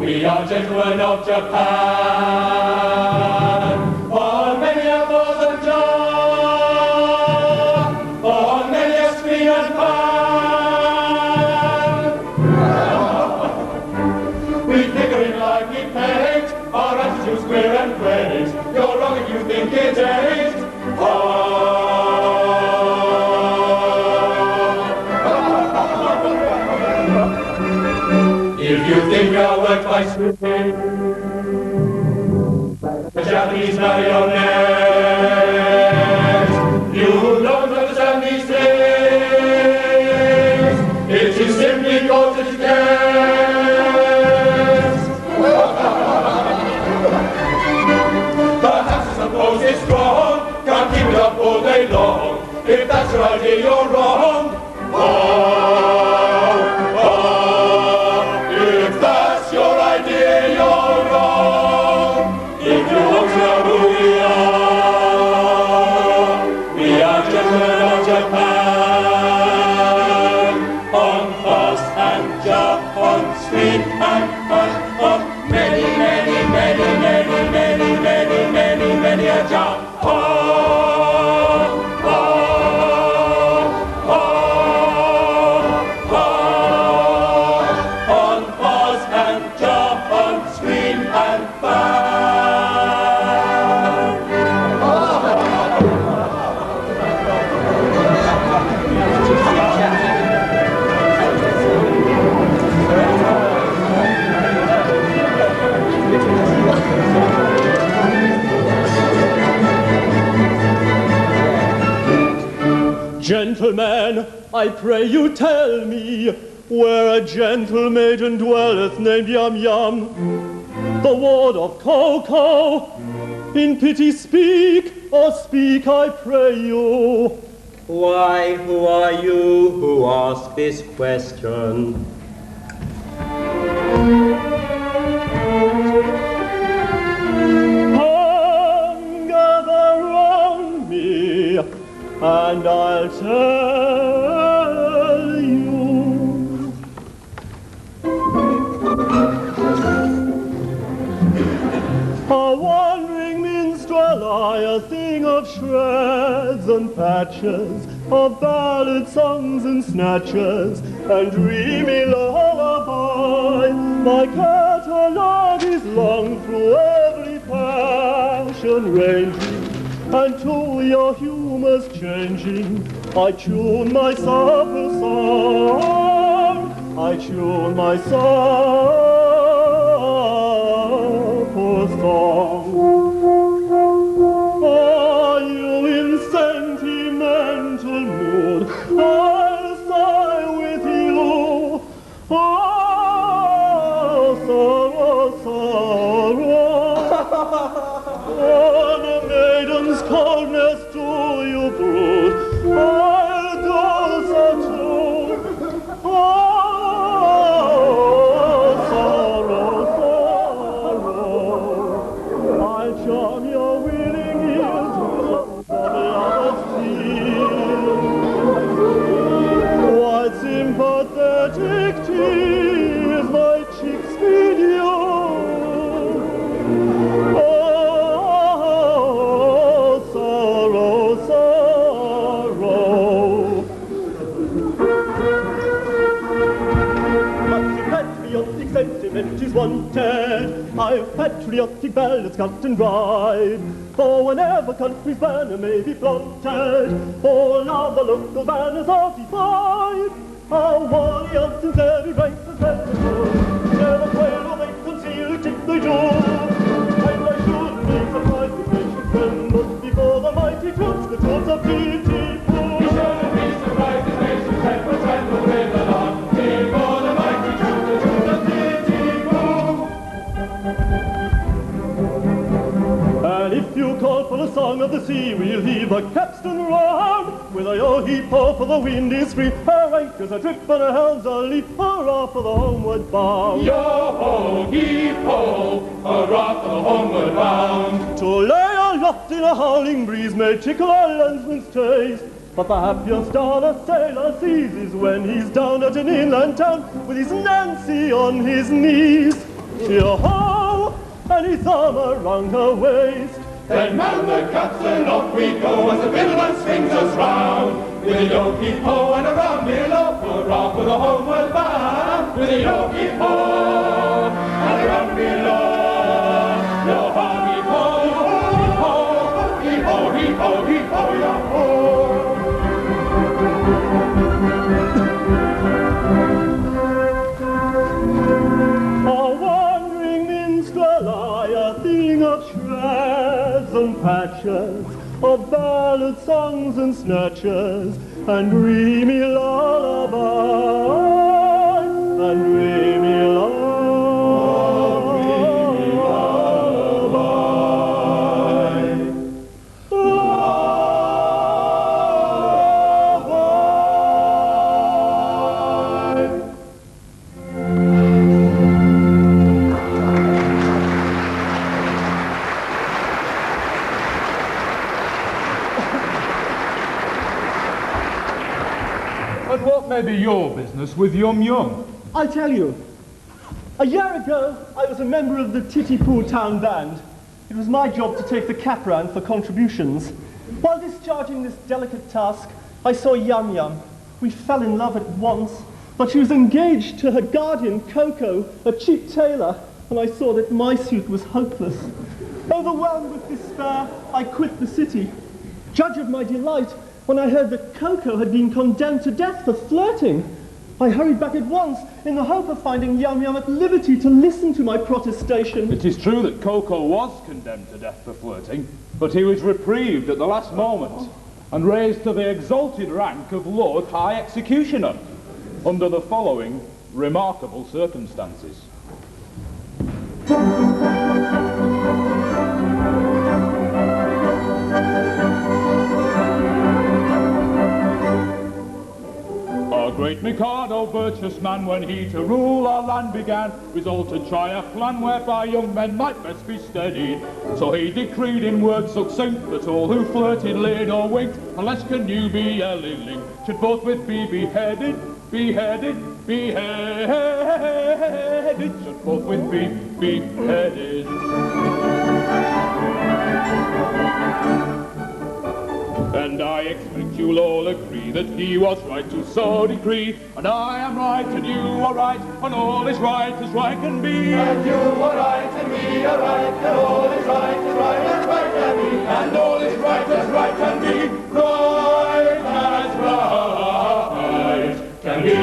We are gentlemen of Japan. On many a bosom jar, on many a screen and pan. We figure in like we paint, our attitude's queer and quaint. You're wrong if you think it ain't. If you think our work by scripting, the Japanese marionette, you don't understand these things. It is simply called etiquette. Perhaps I suppose it's wrong, can't keep it up all day long. If that's your idea, you're wrong. Gentlemen, I pray you tell me where a gentle maiden dwelleth named Yum Yum, the ward of Coco. In pity speak, or speak, I pray you. Why, who are you who ask this question? Come, gather round me, and I'll tell you. A wandering minstrel, I, a thing of shreds and patches, of ballad songs and snatches, and dreamy lullaby. My catalogue is long through every passion ranging, and to your humours changing, I tune my supper song, I tune my supper song. Are you in sentimental mood? I'll sigh with you. Oh, sorrow, sorrow. On a maiden's coldness do you brood, I'll do so too. Oh, sorrow, sorrow, I'll charm your willing ears with the lover's tears. What sympathetic tears my cheeks feed you. Sentiment is wanted. I've patriotic ballads cut and dried, for whenever country's banner may be flaunted, all other local banners are defied. Our warriors every rank has never quail or they conceal it if they do. And I shouldn't be surprised if they should tremble before the mighty troops, the troops of Pinafore. You shouldn't be surprised if they should tremble with the Lord before the mighty troops, the troops of Pinafore. And if you call for the song of the sea, we'll heave a capstan round, with a yo-heave-ho, for the wind is free, her anchors are trip and her helms are lee, hurrah for the homeward bound. Yo-ho-heave-ho, hurrah for the homeward bound. To lay aloft in a howling breeze may tickle our landsman's taste, but the happiest down a sailor sees is when he's down at an inland town with his Nancy on his knees. Yo-ho! And his arm around her waist. Then man the guts and off we go as the middleman swings us round. With a yo-keep-ho and a round below, hurrah for the homeward bound. With a yo-keep-ho and a round below. Yo-ho-keep-ho, yo-ho-keep-ho, keep-ho, keep-ho, keep-ho, yo-ho. A wandering minstrel, I, a thing of shreds and patches, of ballad songs and snatches, and dreamy lullabies, and dreamy lullabies. What may be your business with Yum? I'll tell you. A year ago, I was a member of the Titipu town band. It was my job to take the cap round for contributions. While discharging this delicate task, I saw Yum Yum. We fell in love at once, but she was engaged to her guardian, Coco, a cheap tailor, and I saw that my suit was hopeless. Overwhelmed with despair, I quit the city. Judge of my delight when I heard that Coco had been condemned to death for flirting. I hurried back at once in the hope of finding Yum Yum at liberty to listen to my protestation. It is true that Coco was condemned to death for flirting, but he was reprieved at the last moment and raised to the exalted rank of Lord High Executioner under the following remarkable circumstances. Great Mikado, virtuous man, when he to rule our land began, resolved to try a plan whereby young men might best be steadied. So he decreed in words succinct that all who flirted, leered or winked, unless connubially should forthwith be beheaded, should forthwith be beheaded. And I expect you'll all agree that he was right to so decree. And I am right and you are right, and all is right as right can be. And you are right and we are right, and all is right as right as right can be. And all is right as right can be. Right as right can be.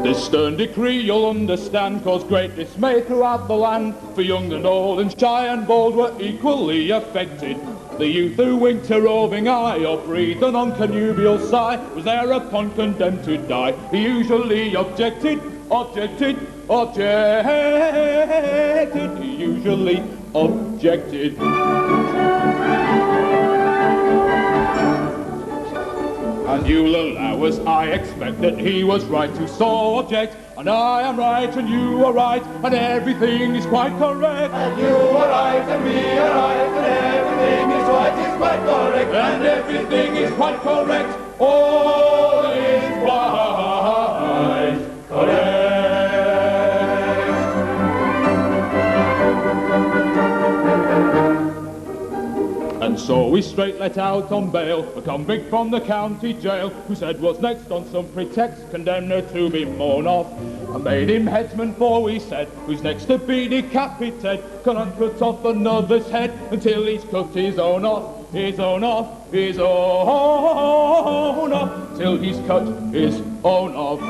This stern decree you'll understand caused great dismay throughout the land, for young and old and shy and bold were equally affected. The youth who winked a roving eye or breathed an unconnubial sigh was thereupon condemned to die. He usually objected, he usually objected. And you'll allow us, I expect, that he was right to so object. And I am right and you are right, and everything is quite correct. And you are right and we are right, and everything is right, is quite correct. And everything is quite correct. All is quite correct. And so we straight let out on bail a convict from the county jail, who said what's next on some pretext, condemned her to be mown off, and made him headsman, for we said, who's next to be decapitated, cannot cut off another's head until he's cut his own off, his own off, his own off, till he's cut his own off.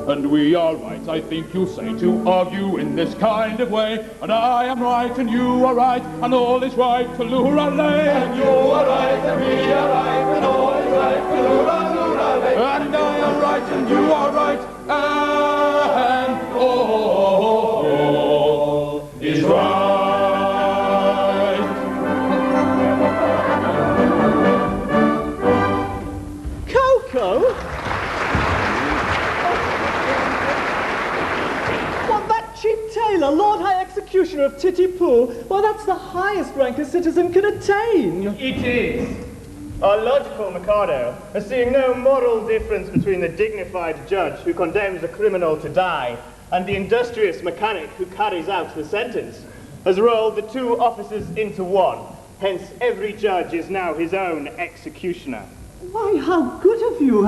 And we are right, I think you'll say, to argue in this kind of way. And I am right and you are right, and all is right, Kalurale. And you are right and we are right, and all is right, Kalurale. And I am right and you are right, and all is right. Coco? Taylor, Lord High Executioner of Titipu. Well, that's That's the highest rank a citizen can attain. It is. Our logical Mikado, seeing no moral difference between the dignified judge who condemns a criminal to die and the industrious mechanic who carries out the sentence, has rolled the two offices into one. Hence, every judge is now his own executioner. Why, how good of you,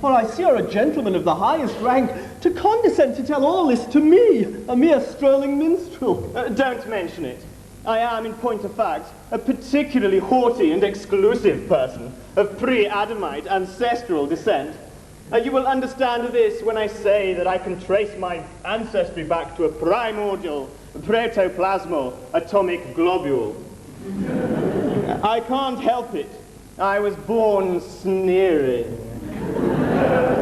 for I see you're a gentleman of the highest rank, to condescend to tell all this to me, a mere strolling minstrel. Don't mention it. I am, in point of fact, a particularly haughty and exclusive person of pre-Adamite ancestral descent. You will understand this when I say that I can trace my ancestry back to a primordial, protoplasmal atomic globule. I can't help it. I was born sneering.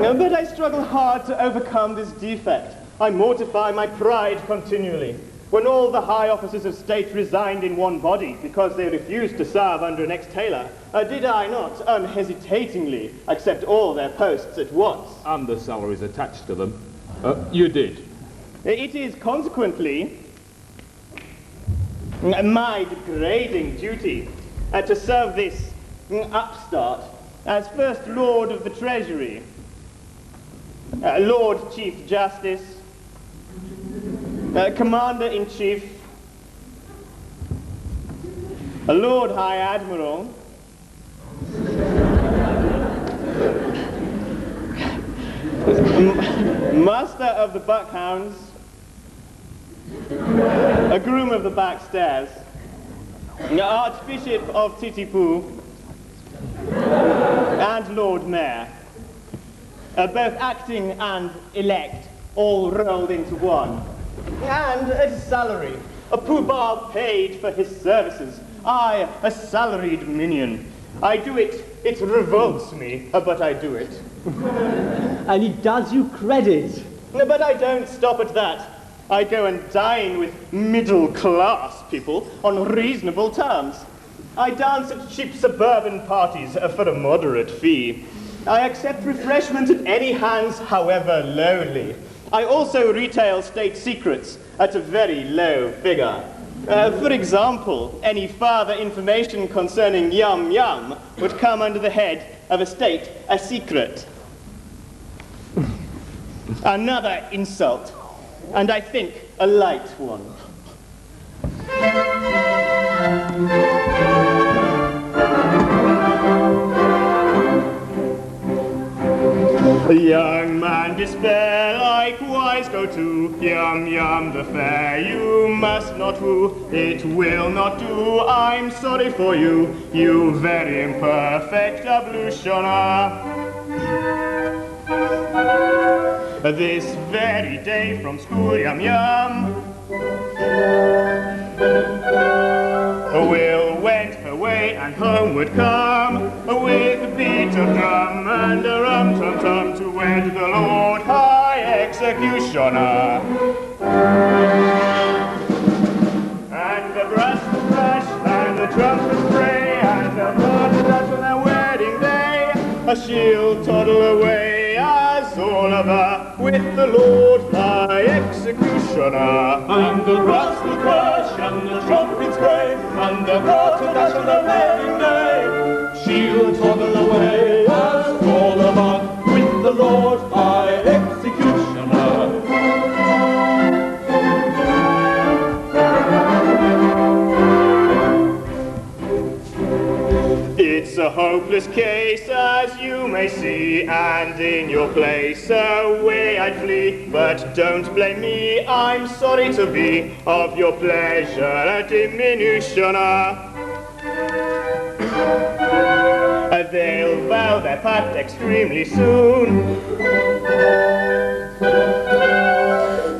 But I struggle hard to overcome this defect. I mortify my pride continually. When all the high officers of state resigned in one body because they refused to serve under an ex-tailor, did I not unhesitatingly accept all their posts at once? And the salaries attached to them. You did. It is consequently my degrading duty to serve this upstart as First Lord of the Treasury, Lord Chief Justice, Commander-in-Chief, Lord High Admiral, Master of the Buckhounds, a Groom of the Backstairs, Archbishop of Titipu, and Lord Mayor, both acting and elect, all rolled into one. And a salary, a poobah paid for his services. I, a salaried minion. I do it, it revolts me, but I do it. And he does you credit. But I don't stop at that. I go and dine with middle-class people on reasonable terms. I dance at cheap suburban parties for a moderate fee. I accept refreshment at any hands, however lowly. I also retail state secrets at a very low figure. For example, any further information concerning Yum Yum would come under the head of a state a secret. Another insult, and I think a light one. The young man despair, likewise go to Yum Yum the fair. You must not woo, it will not do. I'm sorry for you, you very imperfect ablutioner. This very day from school, Yum Yum Will went her way and homeward come, with a beat of drum and a rum-tum-tum, to wed the Lord High Executioner. And the brass will crash, and the trumpets bray, and the party dash on their wedding day. She'll toddle away as Oliver with the Lord High Executioner. And the brass will crash, and the trumpets bray, and the party dash on their wedding day. She'll toddle away as Oliver with the Lord High Executioner. It's a hopeless case, as you may see, and in your place away I'd flee. But don't blame me, I'm sorry to be of your pleasure a diminutioner. They'll vow their pact extremely soon.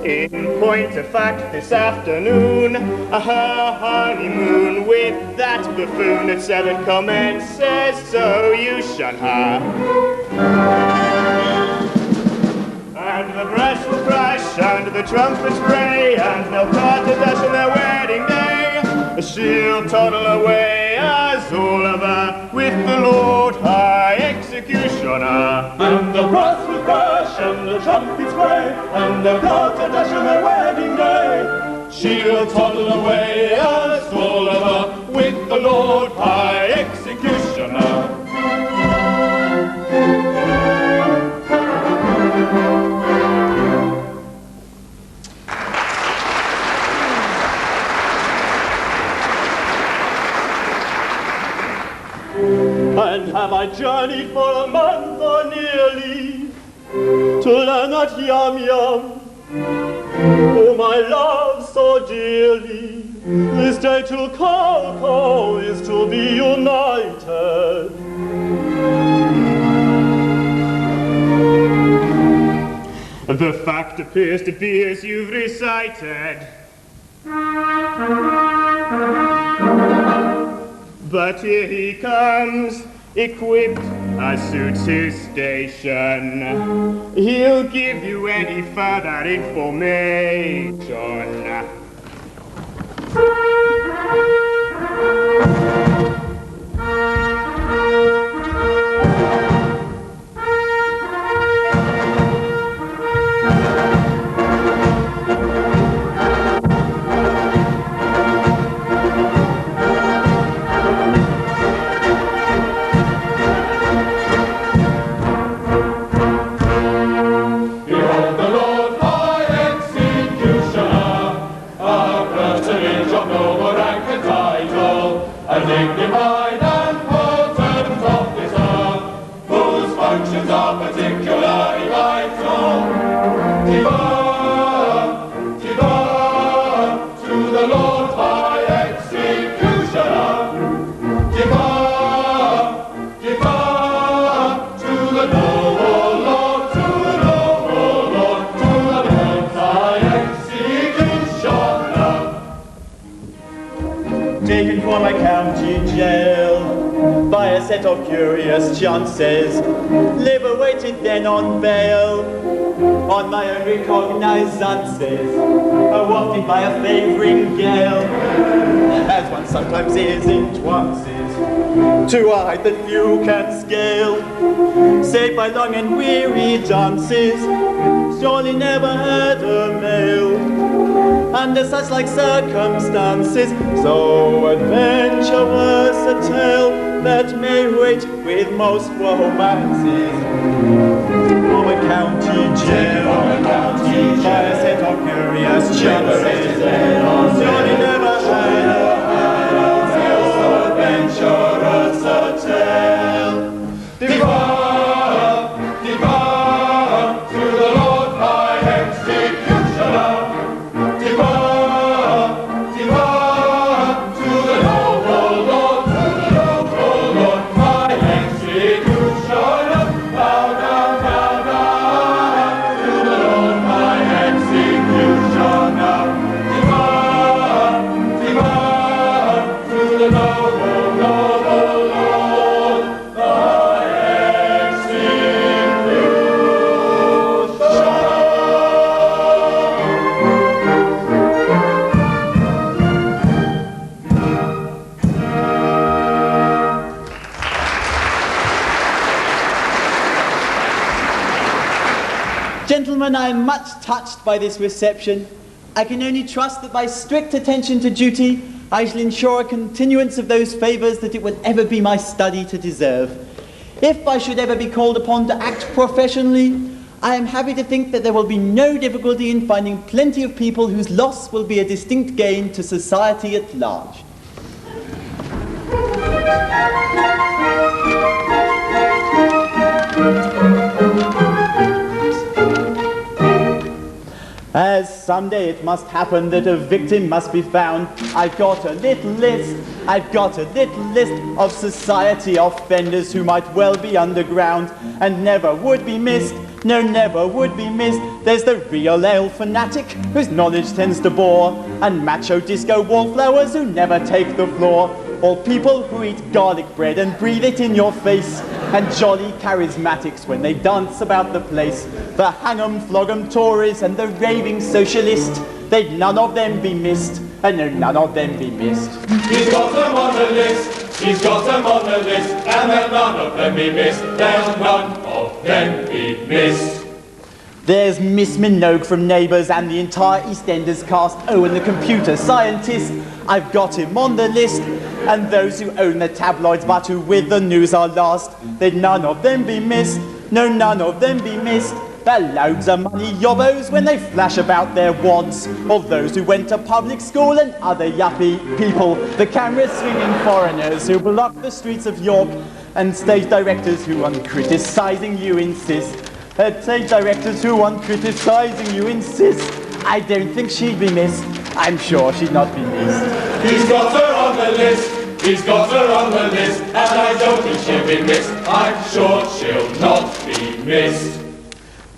In point of fact, this afternoon, her honeymoon with that buffoon at 7 commences, so you shun her. And the brass will crash, and the trumpets bray, and they'll cut the dash on their wedding day. She'll toddle away as Oliver with the Lord High Executioner. And the brass will crash, and the trumpets bray, and they'll cut the dash on their wedding day. She'll toddle away as Oliver with the Lord High Executioner. And have I journeyed for a month or nearly to learn that Yum, whom I love so dearly, this day to Coco is to be united. The fact appears to be as you've recited. But here he comes, equipped as suits his station. He'll give you any further information. Dignified and potent officer, whose functions are particularly vital. Defer to the Lord High Executioner. Defer to the noble Lord, to the noble Lord, to the Lord High Executioner. Taken from my county jail by a set of curious chances, live awaited then on bail, on my own recognizances, wafted by a favouring gale, as one sometimes is in trances, to a height that few can scale, save by long and weary dances, surely never had a male. Under such like circumstances, so adventurous a tale that may wait with most romances. From a county jail, by a set of curious chances, surely never had so adventurous a tale. Defer to the Lord High Executioner. Gentlemen, I am much touched by this reception. I can only trust that by strict attention to duty, I shall ensure a continuance of those favours that it will ever be my study to deserve. If I should ever be called upon to act professionally, I am happy to think that there will be no difficulty in finding plenty of people whose loss will be a distinct gain to society at large. As someday it must happen that a victim must be found, I've got a little list of society offenders who might well be underground and never would be missed. No, never would be missed. There's the real ale fanatic whose knowledge tends to bore, and macho disco wallflowers who never take the floor. All people who eat garlic bread and breathe it in your face, and jolly charismatics when they dance about the place. The hang-em, flog-em Tories and the raving socialist, they'd none of them be missed, and no, none of them be missed. He's got them on the list, he's got them on the list, and they'll none of them be missed, they'll none of them be missed. There's Miss Minogue from Neighbours and the entire EastEnders cast. Oh, and the computer scientist, I've got him on the list. And those who own the tabloids but who with the news are lost, they'd none of them be missed. No, none of them be missed. They're loads of money yobbos when they flash about their wads. Or those who went to public school and other yuppie people. The camera-swinging foreigners who block the streets of York. And stage directors who on criticising you insist. Stage directors who on criticising you insist. I don't think she'd be missed. I'm sure she'd not be missed. He's got her on the list. He's got her on the list. And I don't think she'll be missed. I'm sure she'll not be missed.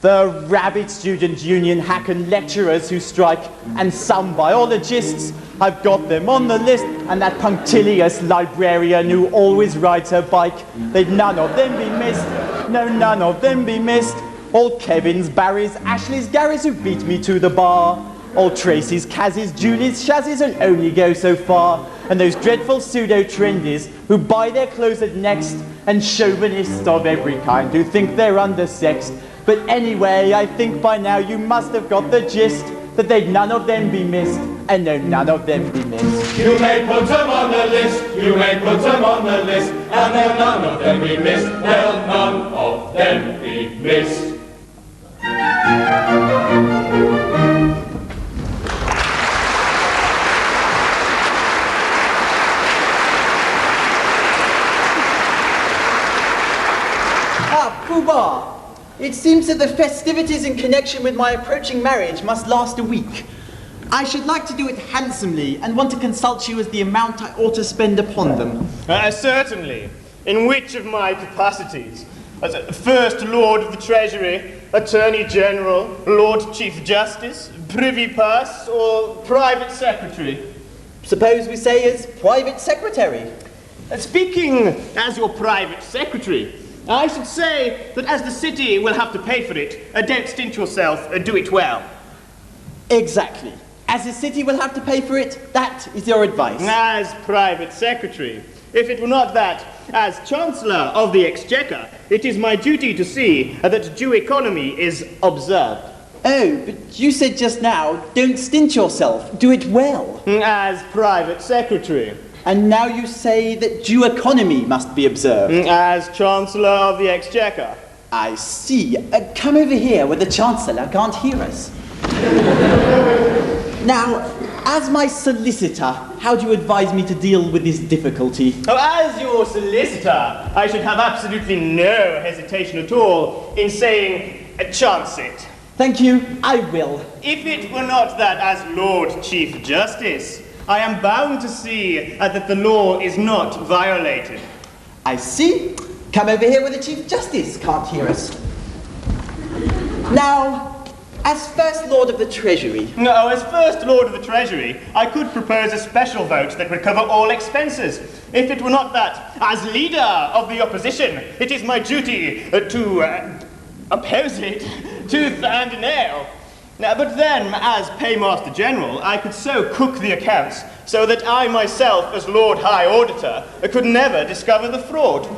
The rabid student union hacken lecturers who strike, and some biologists, I've got them on the list, and that punctilious librarian who always rides her bike, they'd none of them be missed, no, none of them be missed. All Kevins, Barrys, Ashleys, Garys who beat me to the bar, all Tracys, Kaz's, Julies, Shazzies will only go so far, and those dreadful pseudo-trendies who buy their clothes at Next, and chauvinists of every kind who think they're undersexed. But anyway, I think by now you must have got the gist that they'd none of them be missed, and no, none of them be missed. You may put them on the list, you may put them on the list, and they'll none of them be missed, they'll none of them be missed. Pooh-Bah, it seems that the festivities in connection with my approaching marriage must last a week. I should like to do it handsomely and want to consult you as the amount I ought to spend upon them. Certainly. In which of my capacities? As First Lord of the Treasury, Attorney General, Lord Chief Justice, Privy Purse, or Private Secretary? Suppose we say as Private Secretary. Speaking as your Private Secretary, I should say that as the city will have to pay for it, don't stint yourself, do it well. Exactly. As the city will have to pay for it, that is your advice. As Private Secretary, if it were not that, as Chancellor of the Exchequer, it is my duty to see that due economy is observed. Oh, but you said just now, don't stint yourself, do it well. As Private Secretary. And now you say that due economy must be observed. As Chancellor of the Exchequer. I see. Come over here where the Chancellor can't hear us. Now, as my solicitor, how do you advise me to deal with this difficulty? Oh, as your solicitor, I should have absolutely no hesitation at all in saying, chance it. Thank you, I will. If it were not that as Lord Chief Justice, I am bound to see that the law is not violated. I see. Come over here where the Chief Justice can't hear us. Now, as First Lord of the Treasury... No, as First Lord of the Treasury, I could propose a special vote that would cover all expenses. If it were not that, as Leader of the Opposition, it is my duty to oppose it tooth and nail. Now, but then, as Paymaster General, I could so cook the accounts so that I myself, as Lord High Auditor, could never discover the fraud.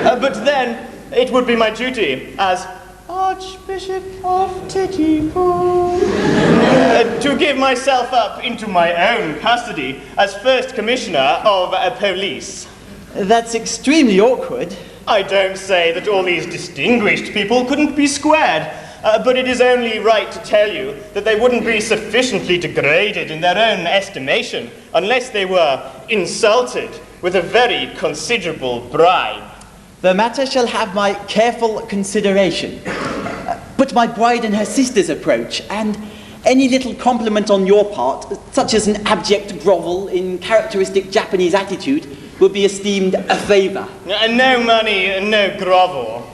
But then, it would be my duty as Archbishop of Titipu to give myself up into my own custody as First Commissioner of Police. That's extremely awkward. I don't say that all these distinguished people couldn't be squared. But it is only right to tell you that they wouldn't be sufficiently degraded in their own estimation unless they were insulted with a very considerable bribe. The matter shall have my careful consideration. But my bride and her sister's approach, and any little compliment on your part, such as an abject grovel in characteristic Japanese attitude, would be esteemed a favour. No money, no grovel.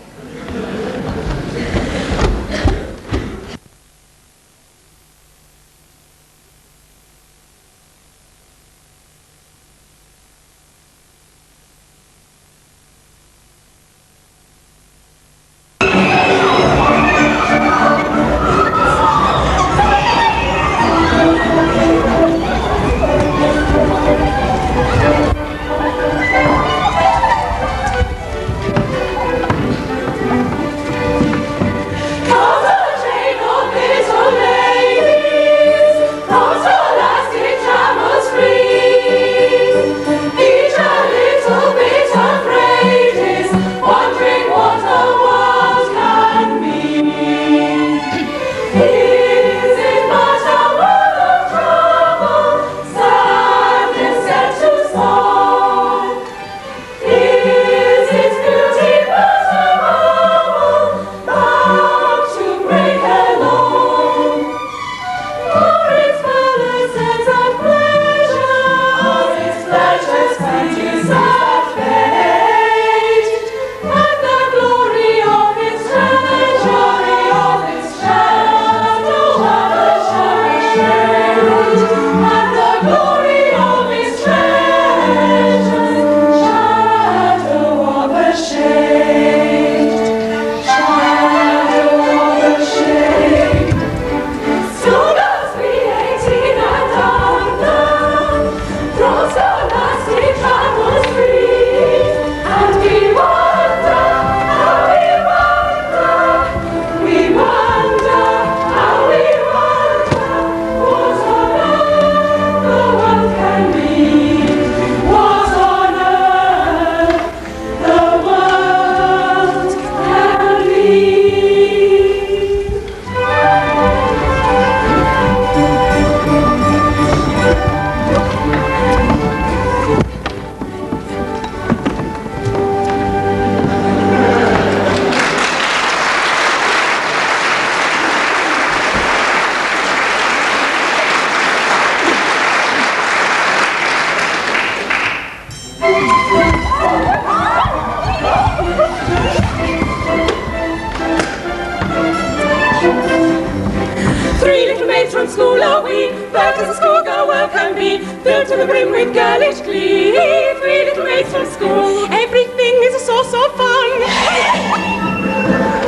Three little maids from school are we, bright as a schoolgirl well can be, filled to the brim with girlish glee. Three little maids from school, everything is a source of fun.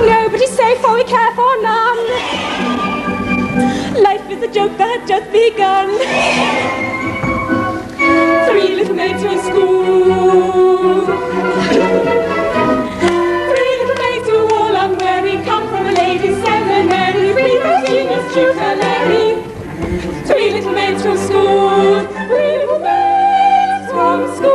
Nobody's safe for we care for none. Life is a joke that had just begun. Three little maids from school. Three little maids who all unwary come from a ladies' seminary. Three genius tutelary. Three little maids from school. Three little maids from school.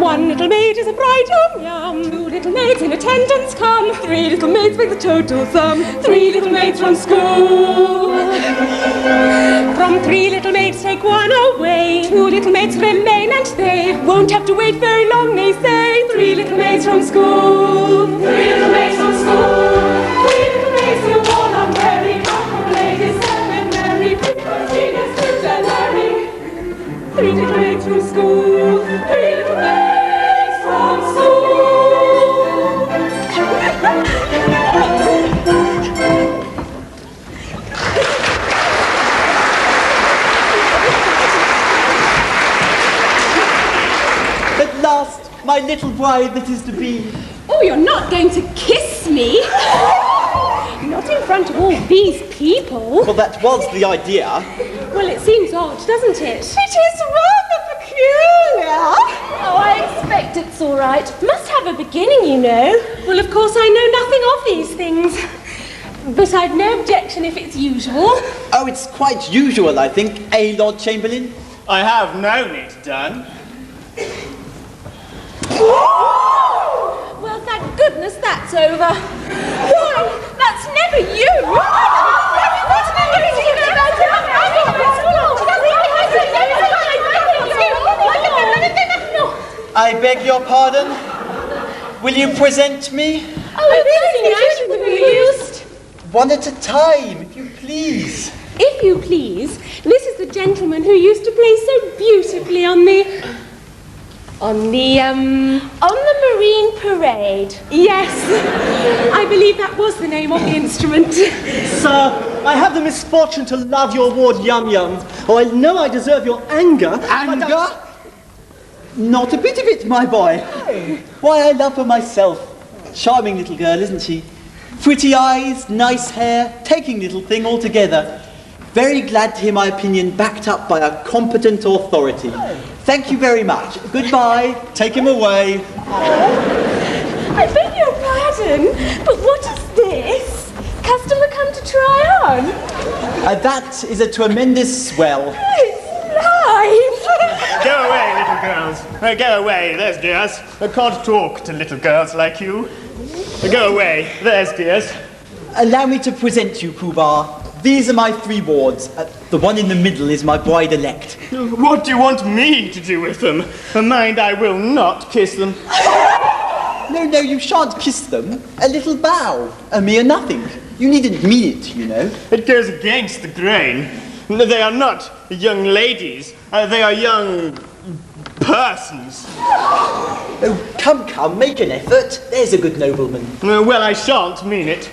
One little maid is a bright yum. Two little maids in attendance come. Three little maids make the total sum. Three little maids from school. From three little maids take one away. Two little maids remain and they won't have to wait very long, they say. Three little maids from school. Three little maids from school. Three little maids who all unwary come from ladies' seminary. Three genius tutelary. Three little maids from school. Three little maids from school. At last, my little bride that is to be. Oh, you're not going to kiss me? Not in front of all these people. Well, that was the idea. Well, it seems odd, doesn't it? It is rather peculiar. Oh, I expect it's all right. Must have a beginning, you know. Well, of course, I know nothing of these things. But I've no objection if it's usual. Oh, it's quite usual, I think, eh, Lord Chamberlain? I have known it done. Well, thank goodness that's over. Why, that's never you! I beg your pardon? Will you present me? Oh, this is used. One at a time, if you please. If you please, this is the gentleman who used to play so beautifully on the Marine Parade. Yes, I believe that was the name of the instrument. Sir, I have the misfortune to love your ward yum-yums. Oh, I know I deserve your anger. Anger? Not a bit of it, my boy. Why, I love her myself. Charming little girl, isn't she? Pretty eyes, nice hair, taking little thing altogether. Very glad to hear my opinion backed up by a competent authority. Thank you very much. Goodbye. Take him away. I beg your pardon, but what is this? Customer come to try on? That is a tremendous swell. It's live. Go away, little girls. Go away, there's dears. I can't talk to little girls like you. Go away, there's dears. Allow me to present you, Pooh-Bah. These are my three wards. The one in the middle is my bride-elect. What do you want me to do with them? Mind, I will not kiss them. No, you shan't kiss them. A little bow. A mere nothing. You needn't mean it, you know. It goes against the grain. They are not young ladies. They are young persons. Oh, come, make an effort. There's a good nobleman. Well, I shan't mean it.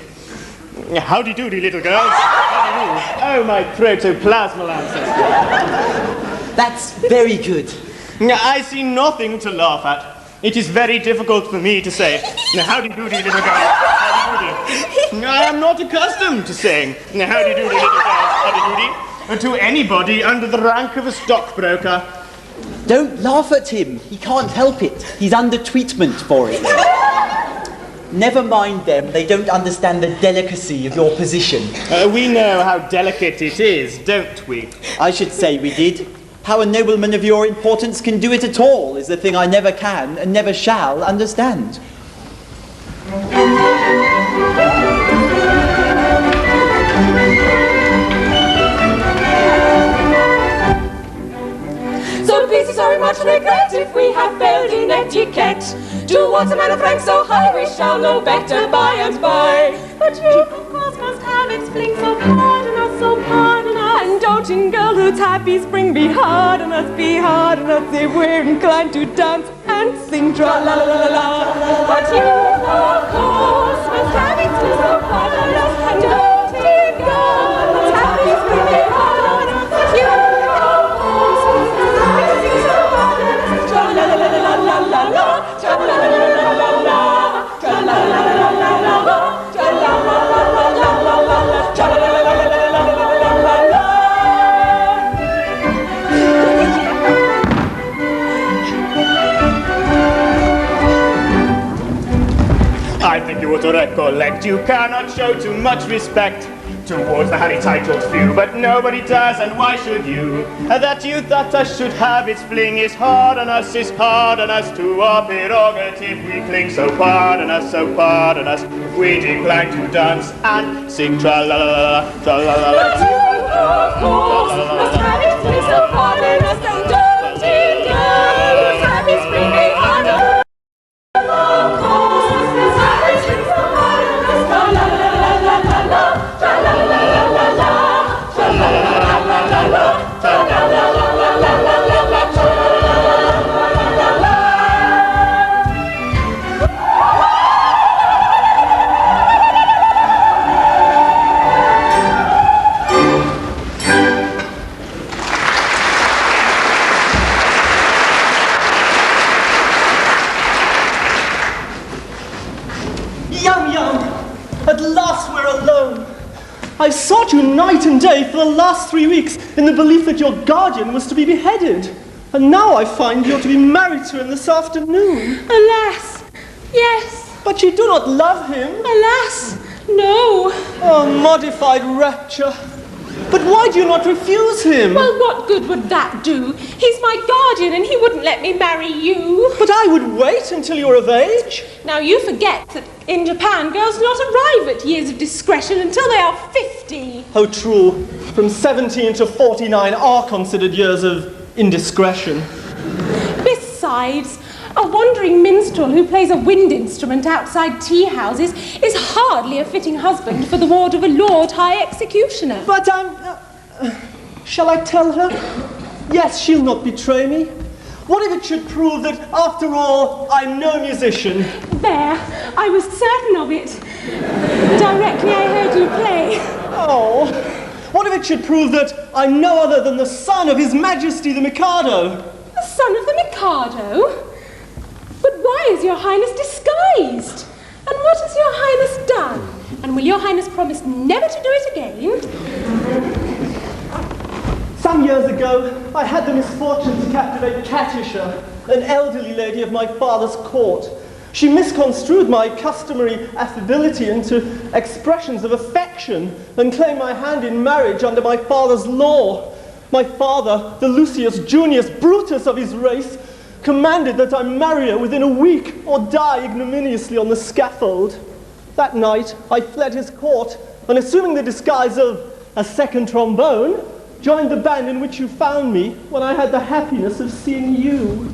Howdy-doody, little girls. Howdy-do. Oh, my protoplasmal ancestor. That's very good. I see nothing to laugh at. It is very difficult for me to say, howdy-doody, little girls. Howdy-doody. I am not accustomed to saying, howdy-doody, little girls. Howdy-doody. To anybody under the rank of a stockbroker. Don't laugh at him. He can't help it. He's under treatment for it. Never mind them. They don't understand the delicacy of your position. We know how delicate it is, don't we? I should say we did. How a nobleman of your importance can do it at all is the thing I never can and never shall understand. So please, sorry, much regret if we have failed in etiquette. Towards a man of rank so high, we shall know better by and by. But you, of course, must have its fling, so pardon us, and don't mountain girl whose happy spring be hard on us, if we're inclined to dance and sing tra-la-la-la-la. But you, of course, must have it to so hard on us, don't it, girl, whose happy spring be hard on us, but you, of course, must have it to so hard on us, tra-la-la-la-la-la-la, tra-la-la-la-la-la-la, tra-la-la-la-la-la-la, tra-la-la-la-la-la-la-la, tra-la-la-la-la-la-la-la. I think you ought to recollect you cannot show too much respect towards the highly titled few, but nobody does, and why should you? And that youth that us should have its fling is hard on us to our prerogative we cling. So pardon us, if we decline to dance and sing tra-la-la-la, tra-la-la-la. But you, of course, must have it fling, so pardon us, and don't it, girl, whose happy spring be hard on us. I sought you night and day for the last 3 weeks in the belief that your guardian was to be beheaded. And now I find you're to be married to him this afternoon. Alas, yes. But you do not love him. Alas, no. Oh, modified rapture. But why do you not refuse him? Well, what good would that do? He's my guardian and he wouldn't let me marry you. But I would wait until you were of age. Now you forget that in Japan, girls do not arrive at years of discretion until they are 50. Oh, true. From 17 to 49 are considered years of indiscretion. Besides, a wandering minstrel who plays a wind instrument outside tea houses is hardly a fitting husband for the ward of a Lord High Executioner. But shall I tell her? Yes, she'll not betray me. What if it should prove that, after all, I'm no musician? There, I was certain of it. Directly I heard you play. Oh, what if it should prove that I'm no other than the son of His Majesty the Mikado? The son of the Mikado? But why is your Highness disguised? And what has your Highness done? And will your Highness promise never to do it again? Some years ago, I had the misfortune to captivate Katisha, an elderly lady of my father's court. She misconstrued my customary affability into expressions of affection and claimed my hand in marriage under my father's law. My father, the Lucius Junius Brutus of his race, commanded that I marry her within a week or die ignominiously on the scaffold. That night, I fled his court and, assuming the disguise of a second trombone, joined the band in which you found me when I had the happiness of seeing you.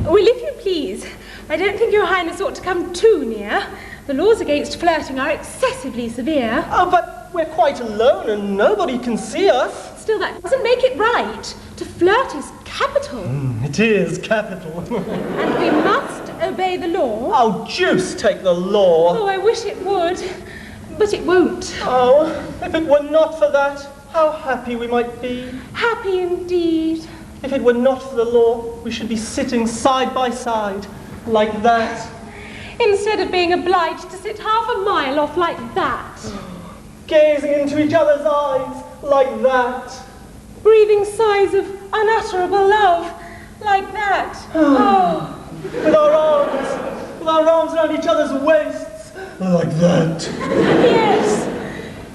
Well, if you please, I don't think your Highness ought to come too near. The laws against flirting are excessively severe. Oh, but we're quite alone and nobody can see us. Still, that doesn't make it right. To flirt is capital. It is capital. And we must obey the law. Oh, deuce take the law. Oh, I wish it would, but it won't. Oh, if it were not for that, how happy we might be. Happy indeed. If it were not for the law, we should be sitting side by side, like that. Instead of being obliged to sit half a mile off like that. Gazing into each other's eyes, like that. Breathing sighs of unutterable love, like that. Oh. With our arms around each other's waists, like that. Yes.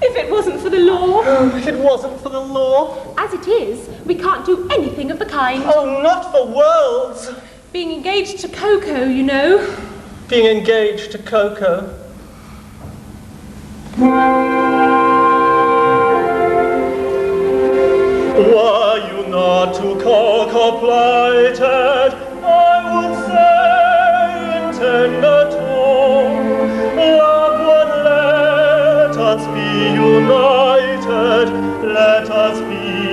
If it wasn't for the law. If it wasn't for the law. As it is, we can't do anything of the kind. Oh, not for worlds. Being engaged to Coco, you know. Being engaged to Coco. Were you not to Coco plighted, I would say in tender tone, love would let us be united, let us be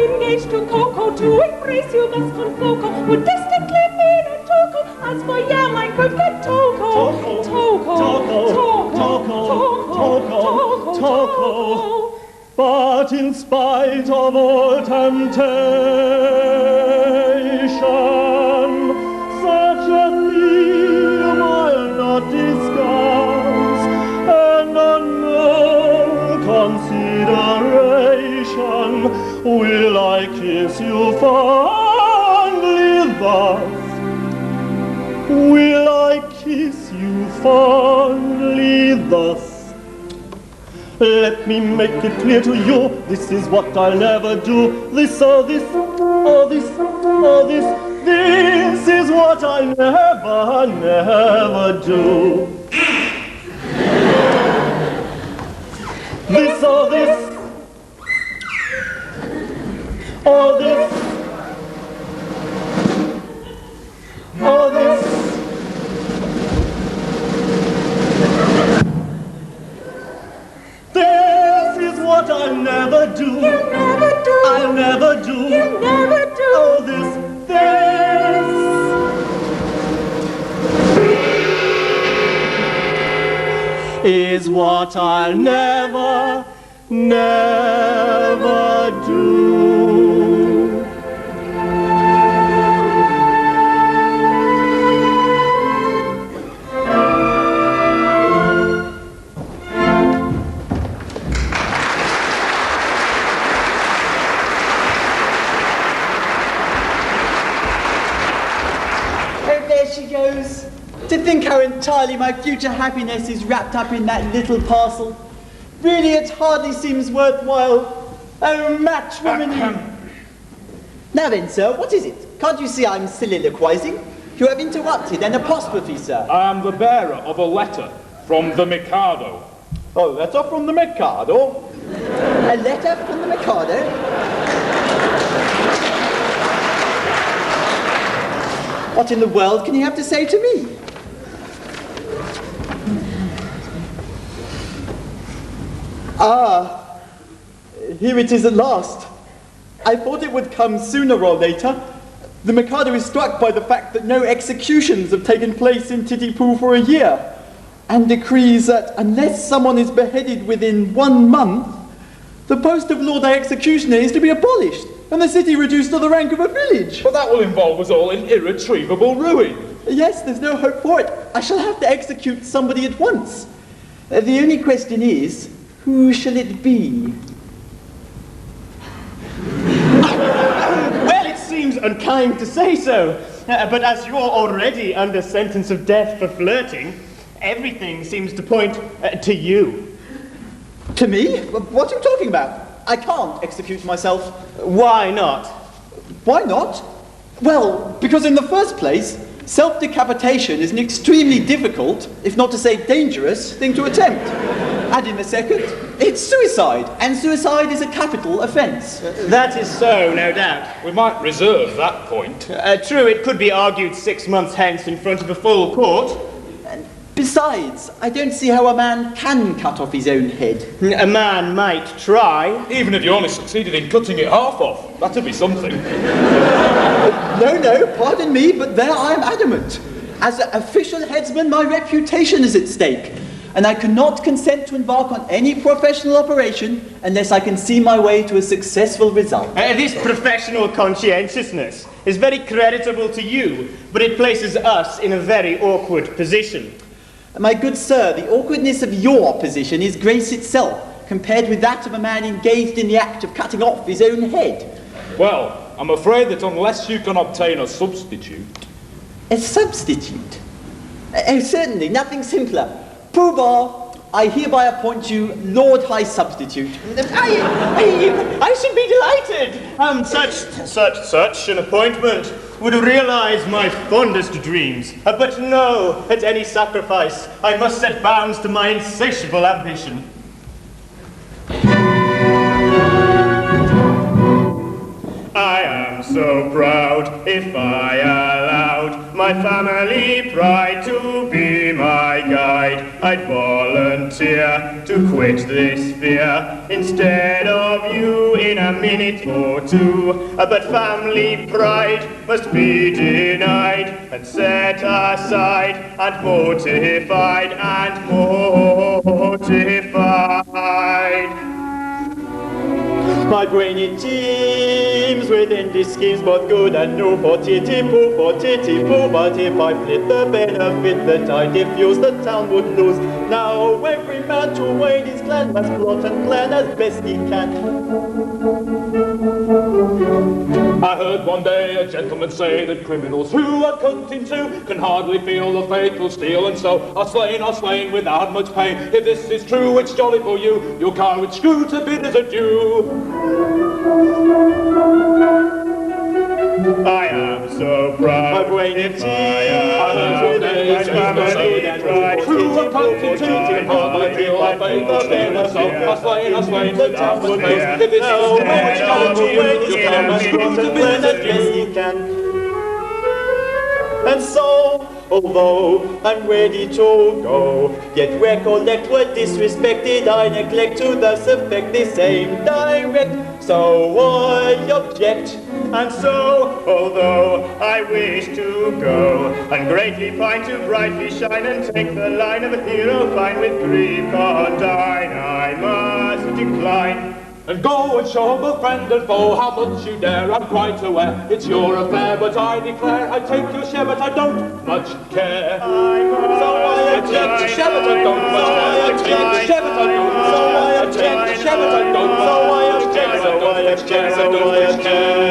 engaged to Coco. To embrace you must confoco. Would distinctly mean a toco. As for yam, I could get toco. Toco. But in spite of all temptation, such a theme I'll not discuss, and on no consideration will I kiss you fondly thus. Will I kiss you fondly thus? Let me make it clear to you, this is what I'll never do. This or this, or this, or this. This is what I'll never do. This or this, or this, or this. This is what I'll never do. You'll never do. I'll never do. You'll never do. Oh, this is what I'll never do. She goes. To think how entirely my future happiness is wrapped up in that little parcel. Really, it hardly seems worthwhile. Oh, matrimony. Now then, sir, what is it? Can't you see I'm soliloquizing? You have interrupted an apostrophe, sir. I am the bearer of a letter from the Mikado. A letter from the Mikado? A letter from the Mikado? What in the world can you have to say to me? Ah, here it is at last. I thought it would come sooner or later. The Mikado is struck by the fact that no executions have taken place in Titipu for a year, and decrees that unless someone is beheaded within 1 month, the post of Lord High Executioner is to be abolished, and the city reduced to the rank of a village. But that will involve us all in irretrievable ruin. Yes, there's no hope for it. I shall have to execute somebody at once. The only question is, who shall it be? Well, it seems unkind to say so, but as you're already under sentence of death for flirting, everything seems to point to you. To me? What are you talking about? I can't execute myself. Why not? Why not? Well, because in the first place, self-decapitation is an extremely difficult, if not to say dangerous, thing to attempt. And in the second, it's suicide, and suicide is a capital offence. That is so, no doubt. We might reserve that point. True, it could be argued 6 months hence in front of a full court. Besides, I don't see how a man can cut off his own head. A man might try. Even if you only succeeded in cutting it half off, that'd be something. No, pardon me, but there I am adamant. As an official headsman, my reputation is at stake, and I cannot consent to embark on any professional operation unless I can see my way to a successful result. This professional conscientiousness is very creditable to you, but it places us in a very awkward position. My good sir, the awkwardness of your position is grace itself, compared with that of a man engaged in the act of cutting off his own head. Well, I'm afraid that unless you can obtain a substitute... A substitute? Oh, certainly, nothing simpler. Pooh-Bah, I hereby appoint you Lord High Substitute. I should be delighted. Such an appointment would realize my fondest dreams. But no, at any sacrifice, I must set bounds to my insatiable ambition. I am so proud, if I allowed my family pride to be my guide, I'd volunteer to quit this sphere instead of you in a minute or two, but family pride must be denied and set aside and mortified and mortified. My brain it teems with endless schemes, both good and new for titty-poo, but if I split the benefit that I diffuse, the town would lose. Now every man to aid his clan must plot and plan as best he can. I heard one day a gentleman say that criminals who are cut in two can hardly feel the fatal steel, and so are slain without much pain. If this is true, it's jolly for you, your car with screw to bid as a due. I am so proud. My brain it teems with endless family pride. Who are cut in two can hardly feel the fatal steel, and so are slain without much pain. If this is true, it's jolly for you, your car with screw to bid as a due. And so, although I'm ready to go, yet recollect what disrespected I neglect to thus affect the same direct. So I object, And so, although I wish to go, and greatly pine to brightly shine and take the line of a hero fine with grief condign, I must decline. And go and show both friend and foe how much you dare. I'm quite aware it's your affair, but I declare I take your share, but I don't much care. I must So I object to share, but I don't much care. I take your share, but I don't much care. I object to share, but I don't much care.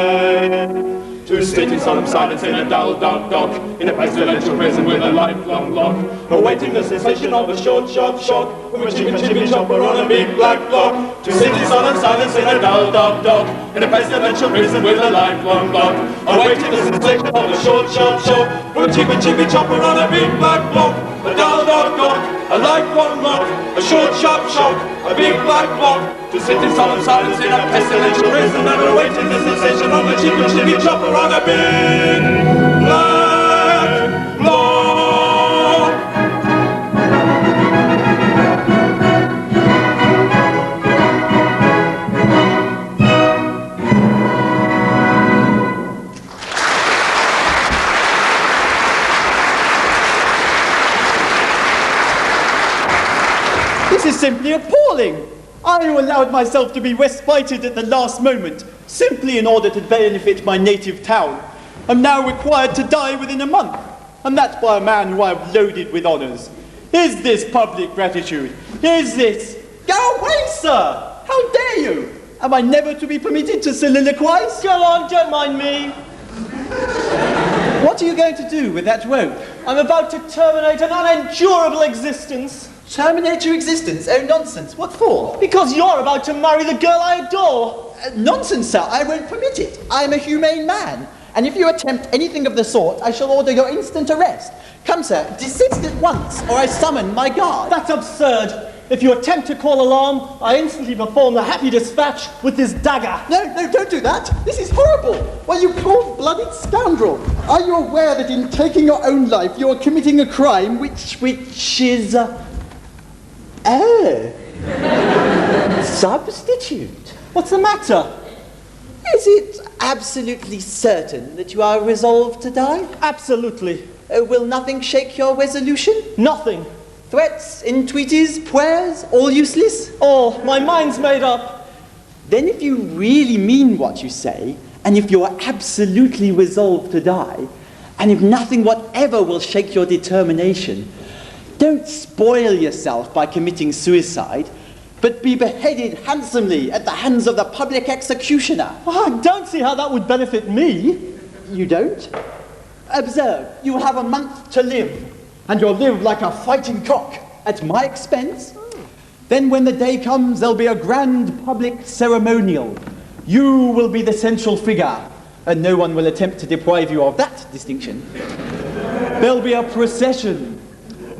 To sit in solemn silence in a dull, dark dock, in a pestilential prison with a lifelong lock, awaiting the cessation of a short, sharp shock, from a chicken chopper on a big black block. To sit in solemn silence in a dull, dark dock, in a pestilential prison with a lifelong lock, awaiting the cessation of a short, sharp shock, from a chicken chopper on a big black block. A dull, dark dock, a lifelong lock, a short, sharp shock, a big black block. To sit in solemn silence in a pestilential prison and awaiting the cessation of a chicken chopper on a big black block. This is simply appalling. I allowed myself to be respited at the last moment, simply in order to benefit my native town. I'm now required to die within a month, and that by a man who I have loaded with honours. Is this public gratitude? Is this... Go away, sir! How dare you? Am I never to be permitted to soliloquize? Go on, don't mind me. What are you going to do with that rope? I'm about to terminate an unendurable existence. Terminate your existence? Oh, nonsense. What for? Because you're about to marry the girl I adore. Nonsense, sir. I won't permit it. I am a humane man. And if you attempt anything of the sort, I shall order your instant arrest. Come, sir, desist at once, or I summon my guard. That's absurd. If you attempt to call alarm, I instantly perform the happy dispatch with this dagger. No, don't do that. This is horrible. Why, you cold-blooded scoundrel. Are you aware that in taking your own life, you are committing a crime which is... substitute. What's the matter? Is it absolutely certain that you are resolved to die? Absolutely. Will nothing shake your resolution? Nothing. Threats, entreaties, prayers, all useless? All. My mind's made up. Then if you really mean what you say, and if you are absolutely resolved to die, and if nothing whatever will shake your determination, don't spoil yourself by committing suicide, but be beheaded handsomely at the hands of the public executioner. Oh, I don't see how that would benefit me. You don't? Observe, you have a month to live, and you'll live like a fighting cock at my expense. Then when the day comes, there'll be a grand public ceremonial. You will be the central figure, and no one will attempt to deprive you of that distinction. There'll be a procession.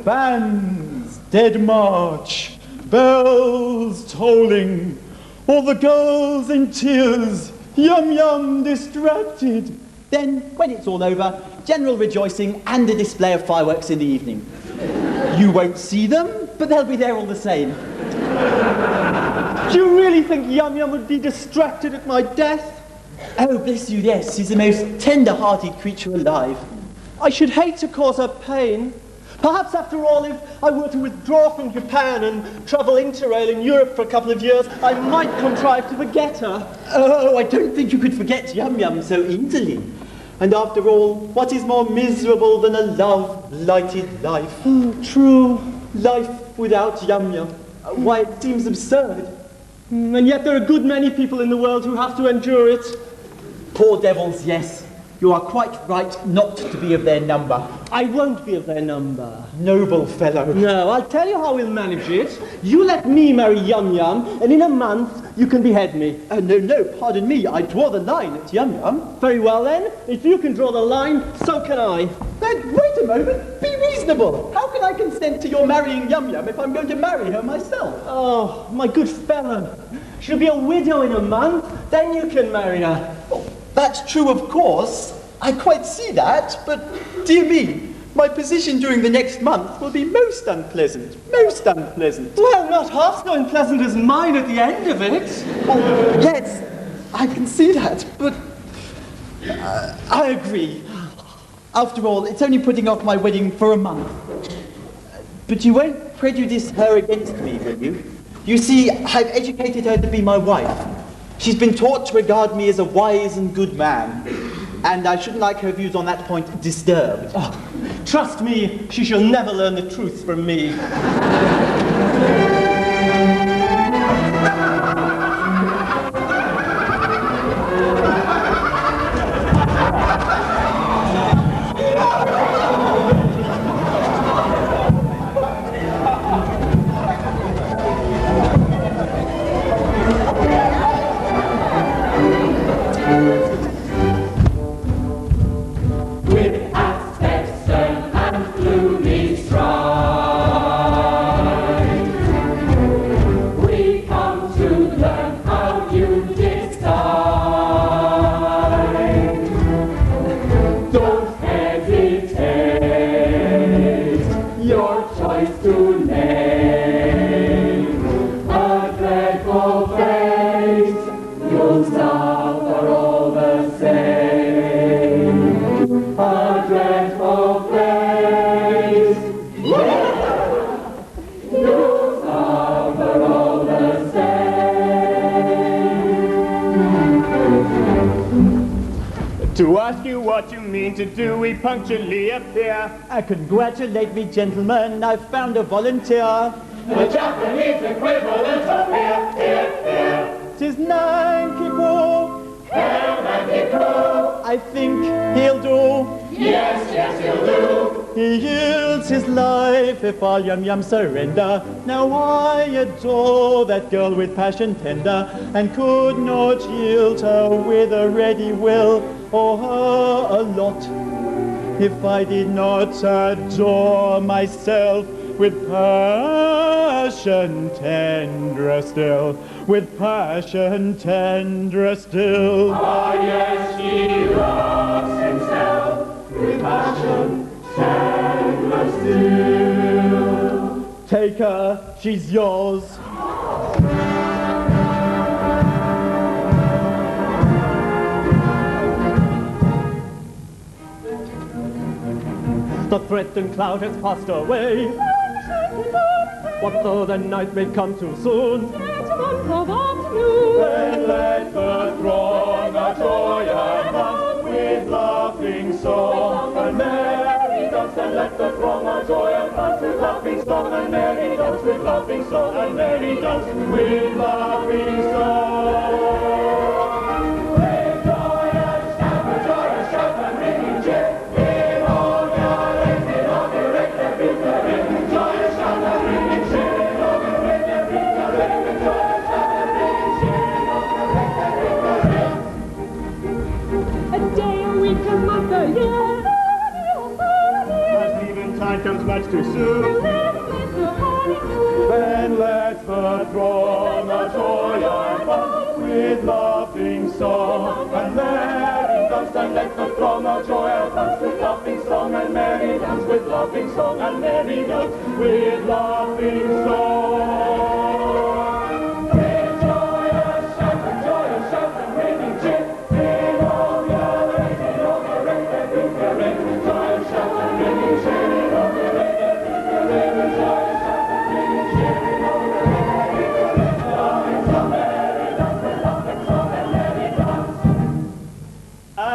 Bands, dead march, bells tolling, all the girls in tears, yum distracted. Then, when it's all over, general rejoicing and a display of fireworks in the evening. You won't see them, but they'll be there all the same. Do you really think Yum Yum would be distracted at my death? Oh, bless you, yes. She's the most tender-hearted creature alive. I should hate to cause her pain. Perhaps, after all, if I were to withdraw from Japan and travel interrail in Europe for a couple of years, I might contrive to forget her. Oh, I don't think you could forget Yum Yum so easily. And after all, what is more miserable than a love-blighted life? Oh, true. Life without Yum Yum. Why, it seems absurd. And yet there are a good many people in the world who have to endure it. Poor devils, yes. You are quite right not to be of their number. I won't be of their number. Noble fellow. No, I'll tell you how we'll manage it. You let me marry Yum Yum, and in a month you can behead me. No, pardon me. I draw the line at Yum Yum. Very well then. If you can draw the line, so can I. Then wait a moment. Be reasonable. How can I consent to your marrying Yum Yum if I'm going to marry her myself? Oh, my good fellow. She'll be a widow in a month, then you can marry her. Oh, that's true, of course. I quite see that, but dear me, my position during the next month will be most unpleasant. Most unpleasant. Well, not half so unpleasant as mine at the end of it. Oh, yes, I can see that, but I agree. After all, it's only putting off my wedding for a month. But you won't prejudice her against me, will you? You see, I've educated her to be my wife. She's been taught to regard me as a wise and good man. And I shouldn't like her views on that point disturbed. Oh, trust me, she shall never learn the truth from me. To ask you what you mean to do, we punctually appear. Congratulate me, gentlemen, I've found a volunteer. The Japanese equivalent of here. 'Tis Nankipo. Hail Nankipo. I think he'll do. Yes, he'll do. He yields his life if all Yum Yum surrender. Now I adore that girl with passion tender, and could not yield her with a ready will, or her a lot, if I did not adore myself with passion tenderer still, with passion tenderer still. Ah, yes, he loves himself with passion tenderer still. Take her, she's yours. The threatened cloud has passed away. What though the night may come too soon? Then let the throng our joy advance with laughing song and merry dance. Then let the throng our joy advance with laughing song and merry dance, with laughing song and merry dance, with laughing song. With joy and shout and ringing cheer, in all gallants, inaugurate their victory. Joy and shout and ringing cheer, inaugurate their victory. Joy and shout and ringing cheer, inaugurate their victory. A day, a week, a month, a year. As even time comes much too soon. Then let the throng our joy advance with laughing song and merry dance. And let the throng our joy advance with laughing song and merry dance, with laughing song and merry dance, with laughing song.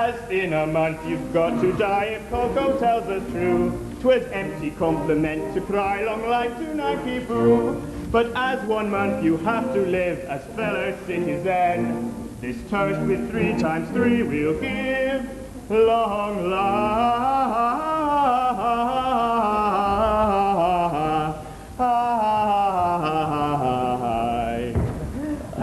as in a month you've got to die if Coco tells us true. 'Twas empty compliment to cry long life to Nike Boo. But as 1 month you have to live as fellow citizen, this toast with 3 times 3 we'll give. Long life.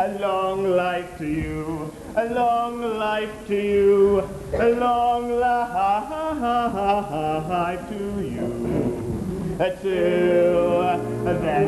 A long life to you, a long life to you, a long life to you, till then.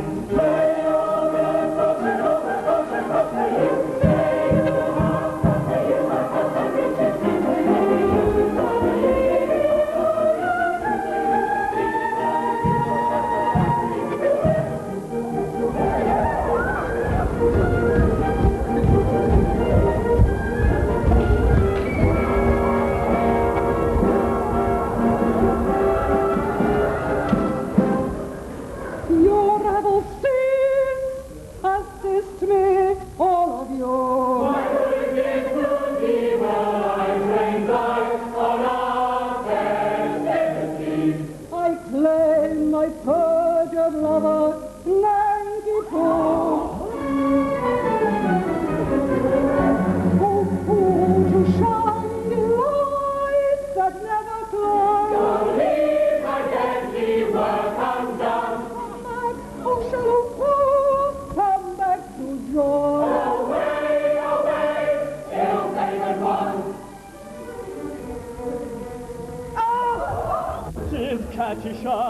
Katisha,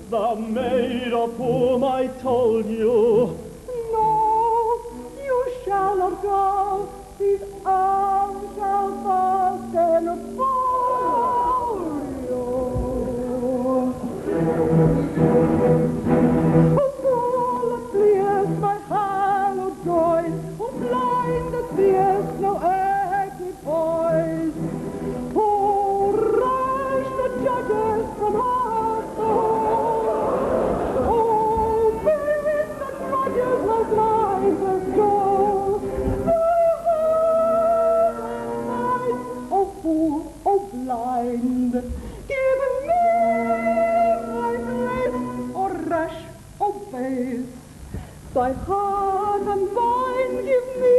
the maid of whom I told you. No, you shall not go. These arms shall fasten upon you. Oh, fall that fleest my hallowed joy. Oh, blind that seest no equipoise. Oh, rush the judges from her. Blind, give me my place, or rash, or base. Thy heart unbind, give me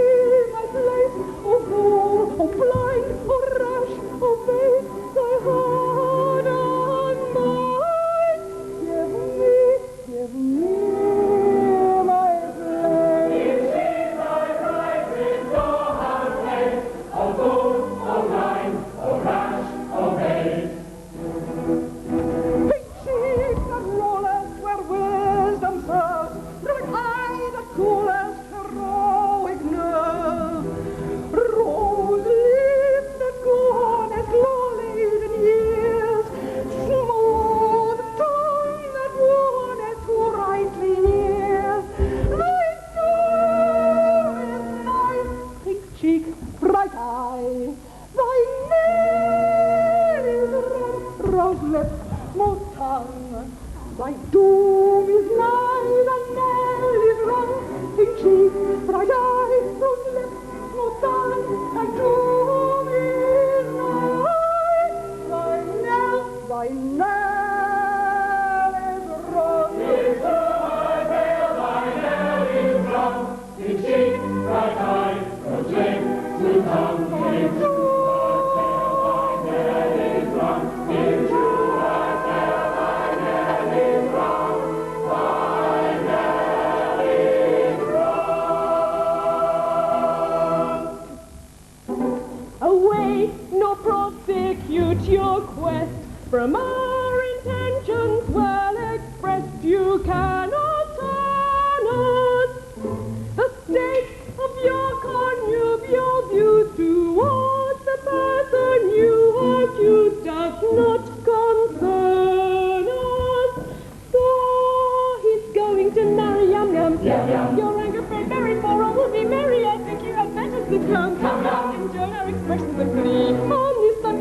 my place, or fool, or blind, or rash, or base. Thy heart unbind, give me my place. If she's thy bride, restore her place, or fool, or blind, or rash. Big cheeks that rollest where wisdom serves, bright eye that coolest heroic nerve, rose lips that goest low-laid in years, smooth tongue that warnest rightly nears. Thy soul is nice, pink cheek, bright eye, thy name rose lips, smooth tongue, thy doom is nigh, thy knell is rung, pink cheek, bright eye, rose lips, smooth tongue, thy doom is nigh, thy knell is rung. It's to my veil, thy knell is rung, pink cheek, bright eye, rose lips, smooth tongue, it's to prosecute your quest from our intentions well expressed. You cannot turn us. The state of your connubial views towards the person you accuse does not concern us. So he's going to marry Yum Yum. Yum Yum. Your anger fed very for all will be merry. I think you had better succumb. Come down. Enjoy our expressions of glee.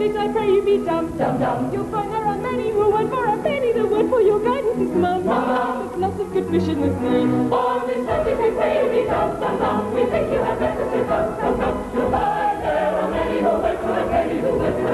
I pray you be dumb. Dum dum. You'll find there are many who would for a penny the wood for your guidance is mum. There's lots of good vision with me. On this subject we pray you be dumb. Dum dum. We think you had better sit down. Dum dum. You'll find there are many who would for a penny the wood for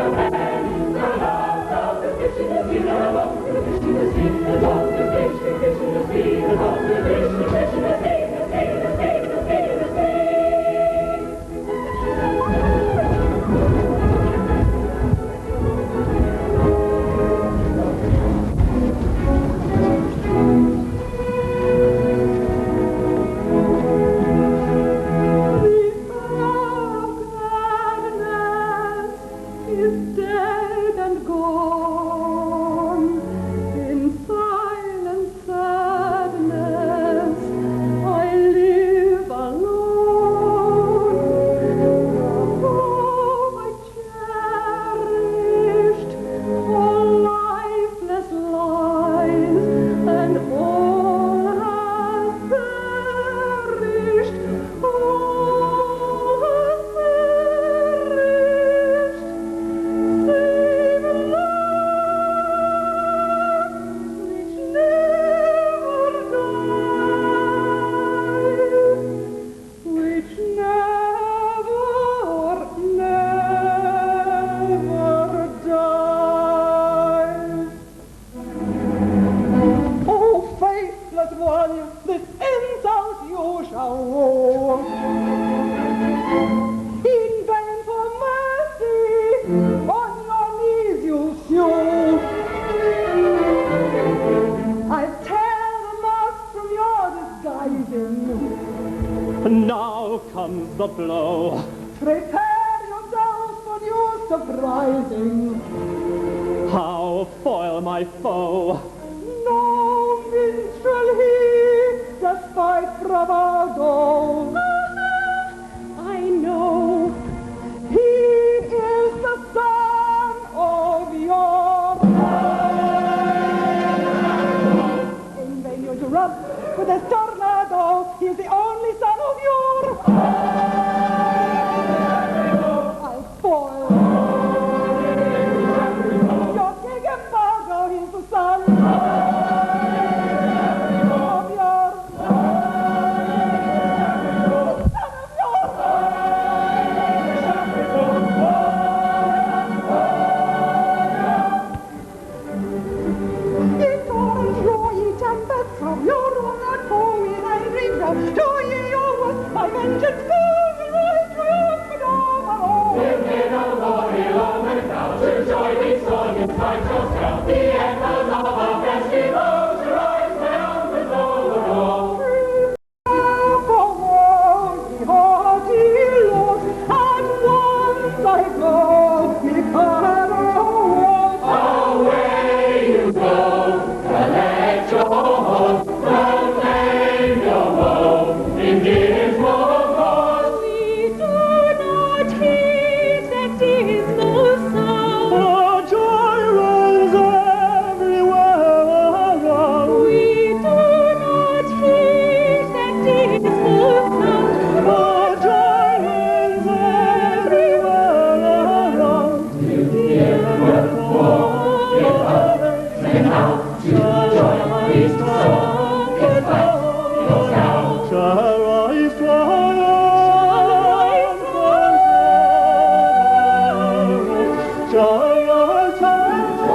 rising. How foil my foe? No minstrel he, despite bravado. I know he is the son of your In vain you interrupt with a tornado. He is the only son of your I'll foil your king embargo. He's the son of your from your own heart, for we I bring down to ye your worth, my vengeance full will rise triumphant over all. With the glory of the crowd, to join these songs, fight yourself, the echoes of our festivals, to rise triumphant over all. For haughty lords, at once I go, Mikado walk. Away you go, collect your horse, proclaim your woe, in dismal cause. We do not heed that dismal sound. For joy runs everywhere around. We do not heed that dismal sound. For joy runs everywhere around. Sing out to joy is song, get back your sound. Shall rise triumphant, shall rise triumphant.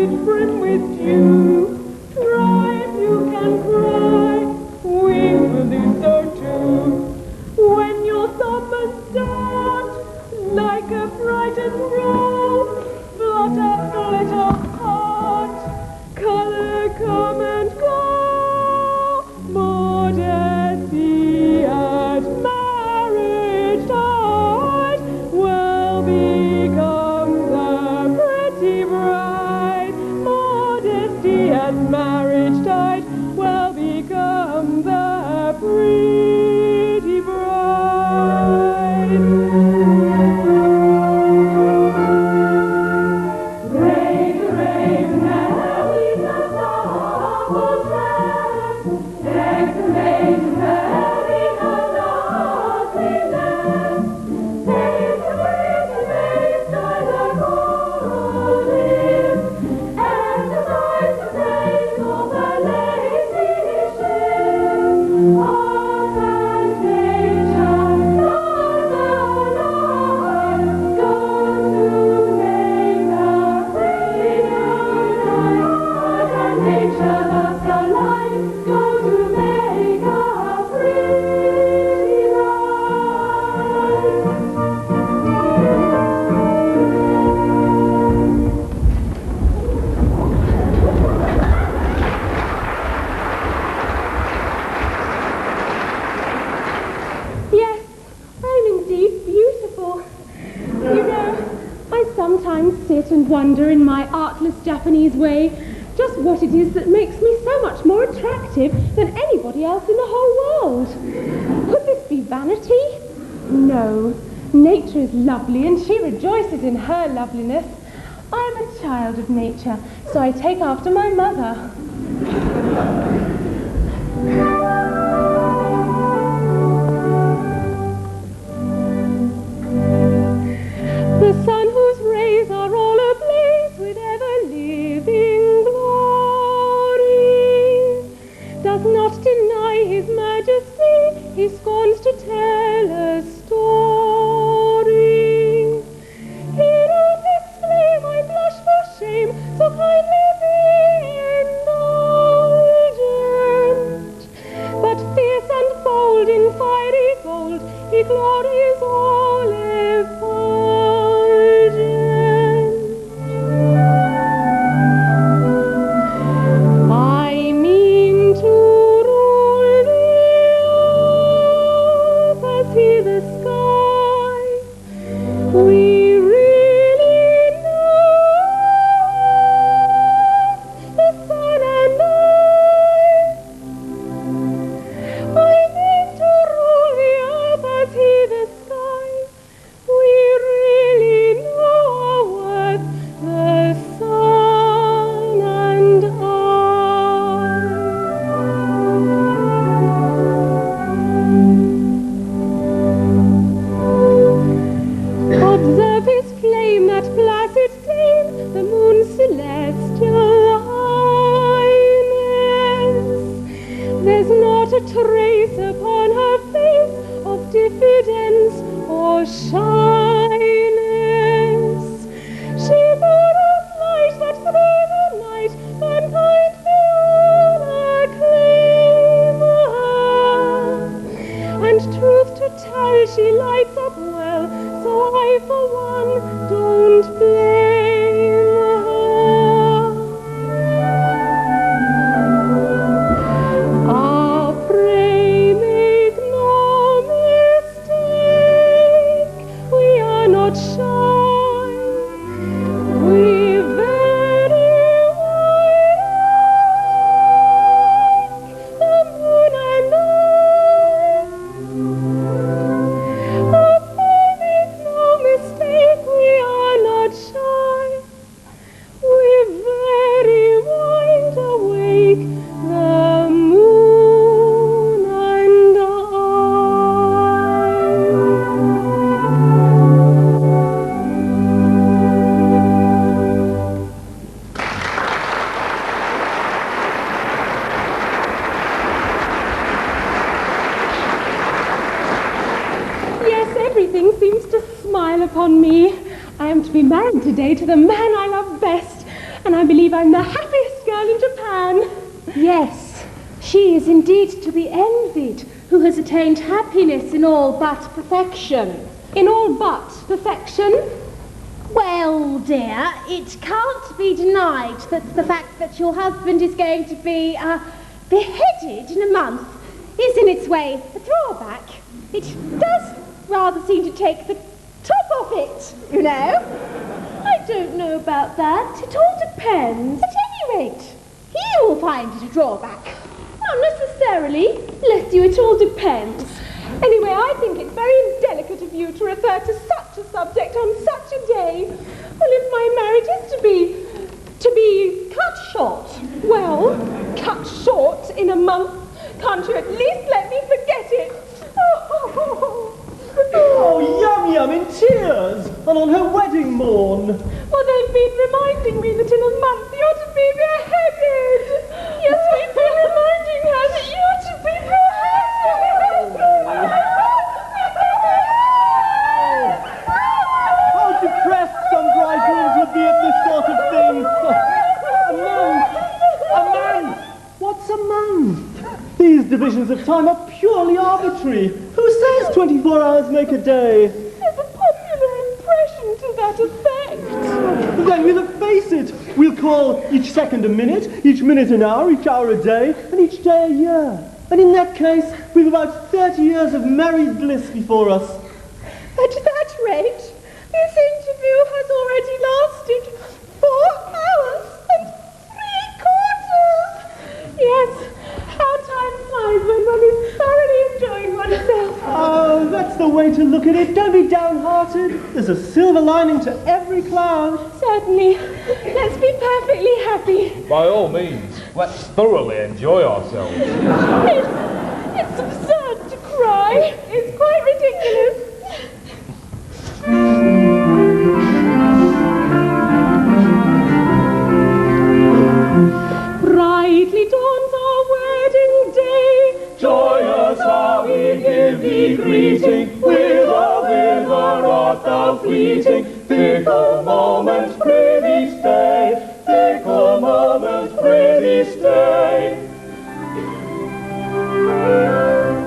sweet friend with you. Try if you can cry, we will do so too. When your summons start, like a frightened rose, flutter, glitter, heart, color come and go. Modesty at marriage tide will become the pretty bride. Modesty at marriage tide will become the pretty bride. And wonder in my artless Japanese way just what it is that makes me so much more attractive than anybody else in the whole world. Could this be vanity? No. Nature is lovely and she rejoices in her loveliness. I am a child of nature, so I take after my mother. The sun whose rays are all ablaze with ever-living glory does not deny his majesty, he scorns to tell a story. Hear out exclaim, I blush for shame, so kindly be indulgent. But fierce and bold in fiery gold, he glories all effulgent. I mean to rule the earth as he the sky. We really know the sun and I mean to rule the earth as he the sky. We really know our worth, the sun and Observe his flame, that placid flame, the moon's celestial highness. There's not a trace upon her face of diffidence or shyness. She bore us light that through the night mankind will acclaim her. And truth to tell, she lights up well, so I for one don't blame her. Ah, pray make no mistake, we are not shy. We very wide awake, the moon and I. Ah, pray make no mistake, we are not shy. We very wide awake, the moon and Yes, everything seems to smile upon me. I am to be married today to the man I love best. and I believe I'm the happiest girl in Japan. Yes, she is indeed to be envied, who has attained happiness in all but perfection. In all but perfection? Well, dear, it can't be denied that the fact that your husband is going to be beheaded in a month is in its way a drawback. It does rather seem to take the top off it, you know. I don't know about that. It all depends. At any rate, he will find it a drawback. Not necessarily. Bless you, it all depends. Anyway, I think it's very indelicate of you to refer to such a subject on such a day. Well, if my marriage is to be cut short, well, cut short in a month, can't you at least let me forget it? Oh, Yum in tears, and on her wedding morn. Well, they've been reminding me that in a month you're to be beheaded. Yes, we've been reminding her that you're to be beheaded. How depressed some bridegrooms would be at this sort of thing. A month! What's a month? These divisions of time are purely arbitrary. Who says 24 hours make a day? There's a popular impression to that effect. Then we'll face it. We'll call each second a minute, each minute an hour, each hour a day, and each day a year. And in that case, we've about 30 years of married bliss before us. At that rate, this interview has already lasted 4 hours and 3/4. Yes, how time flies when one is thoroughly enjoying oneself. Oh, that's the way to look at it. Don't be downhearted. There's a silver lining to every cloud. Certainly. Let's be perfectly happy. By all means, let's thoroughly enjoy ourselves. It's absurd to cry. It's quite ridiculous. Brightly dawns our wedding day. Joyous are we give thee greeting. Whither art thou fleeting? Fickle moment, prithee stay. Fickle moment, prithee stay.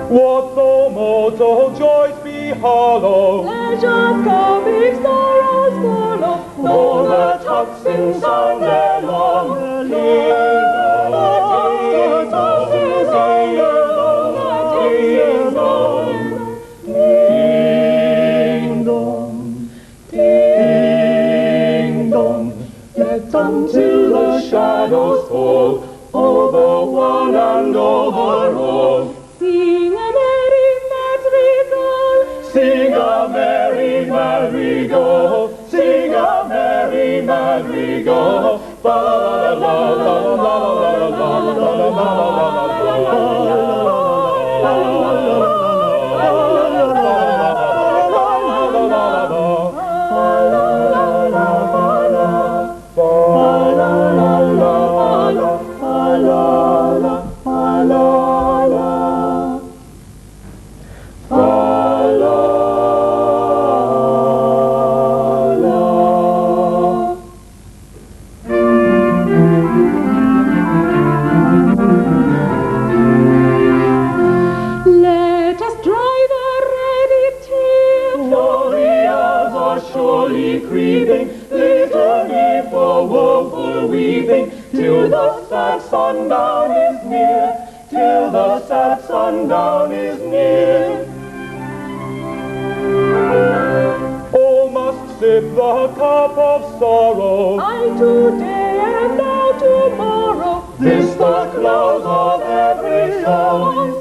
What though mortal joys be hollow? Pleasures coming, sorrows follow. Though the tocsin sound their long, until the shadows fall over one and over all. Sing a merry madrigal. Sing a merry madrigal. Sing a merry madrigal. La la la la la la la la la till the sad sundown is near, till the sad sundown is near. All must sip the cup of sorrow. I today and thou tomorrow. This the close of every song.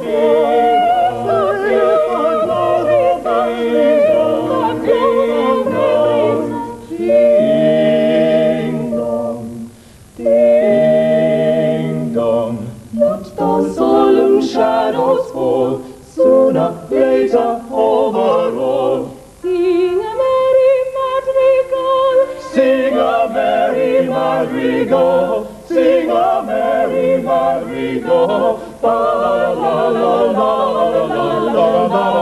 Shadows fall, sooner, later, overall. Sing a merry madrigal. Sing a merry madrigal. Sing a merry madrigal. La la la la la la la la la.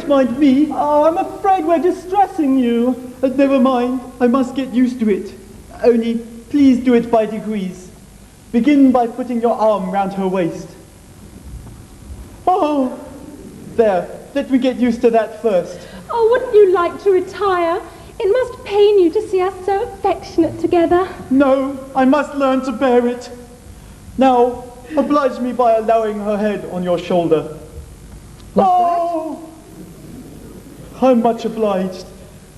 don't mind me. Oh, I'm afraid we're distressing you. Never mind, I must get used to it. Only, please do it by degrees. Begin by putting your arm round her waist. Oh, there, let me get used to that first. Oh, wouldn't you like to retire? It must pain you to see us so affectionate together. No, I must learn to bear it. Now, oblige me by allowing her head on your shoulder. Oh, I'm much obliged.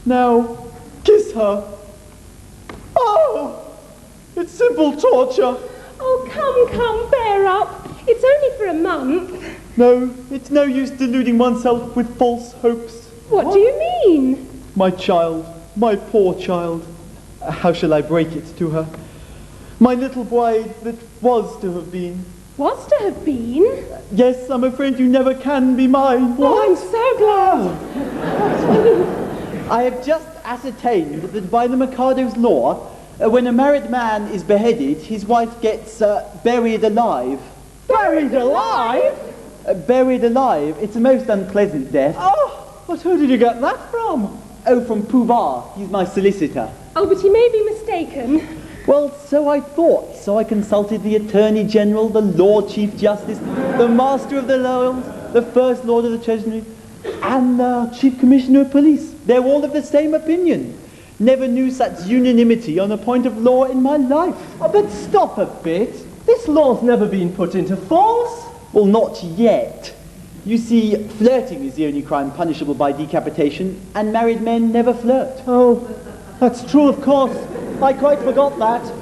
Now, kiss her. Oh, it's simple torture. Oh, come, bear up. It's only for a month. No, it's no use deluding oneself with false hopes. What do you mean? My child, my poor child. How shall I break it to her? My little bride that was to have been. Was to have been? Yes, I'm afraid you never can be mine. Oh, I'm so glad. I have just ascertained that by the Mikado's law, when a married man is beheaded, his wife gets buried alive. Buried alive? Buried alive. It's a most unpleasant death. Oh, but who did you get that from? Oh, from Pouvar. He's my solicitor. Oh, but he may be mistaken. Well, so I thought. So I consulted the Attorney General, the Lord Chief Justice, the Master of the Laws, the First Lord of the Treasury, and the Chief Commissioner of Police. They're all of the same opinion. Never knew such unanimity on a point of law in my life. Oh, but stop a bit. This law's never been put into force. Well, not yet. You see, flirting is the only crime punishable by decapitation, and married men never flirt. Oh, that's true, of course. I quite forgot that.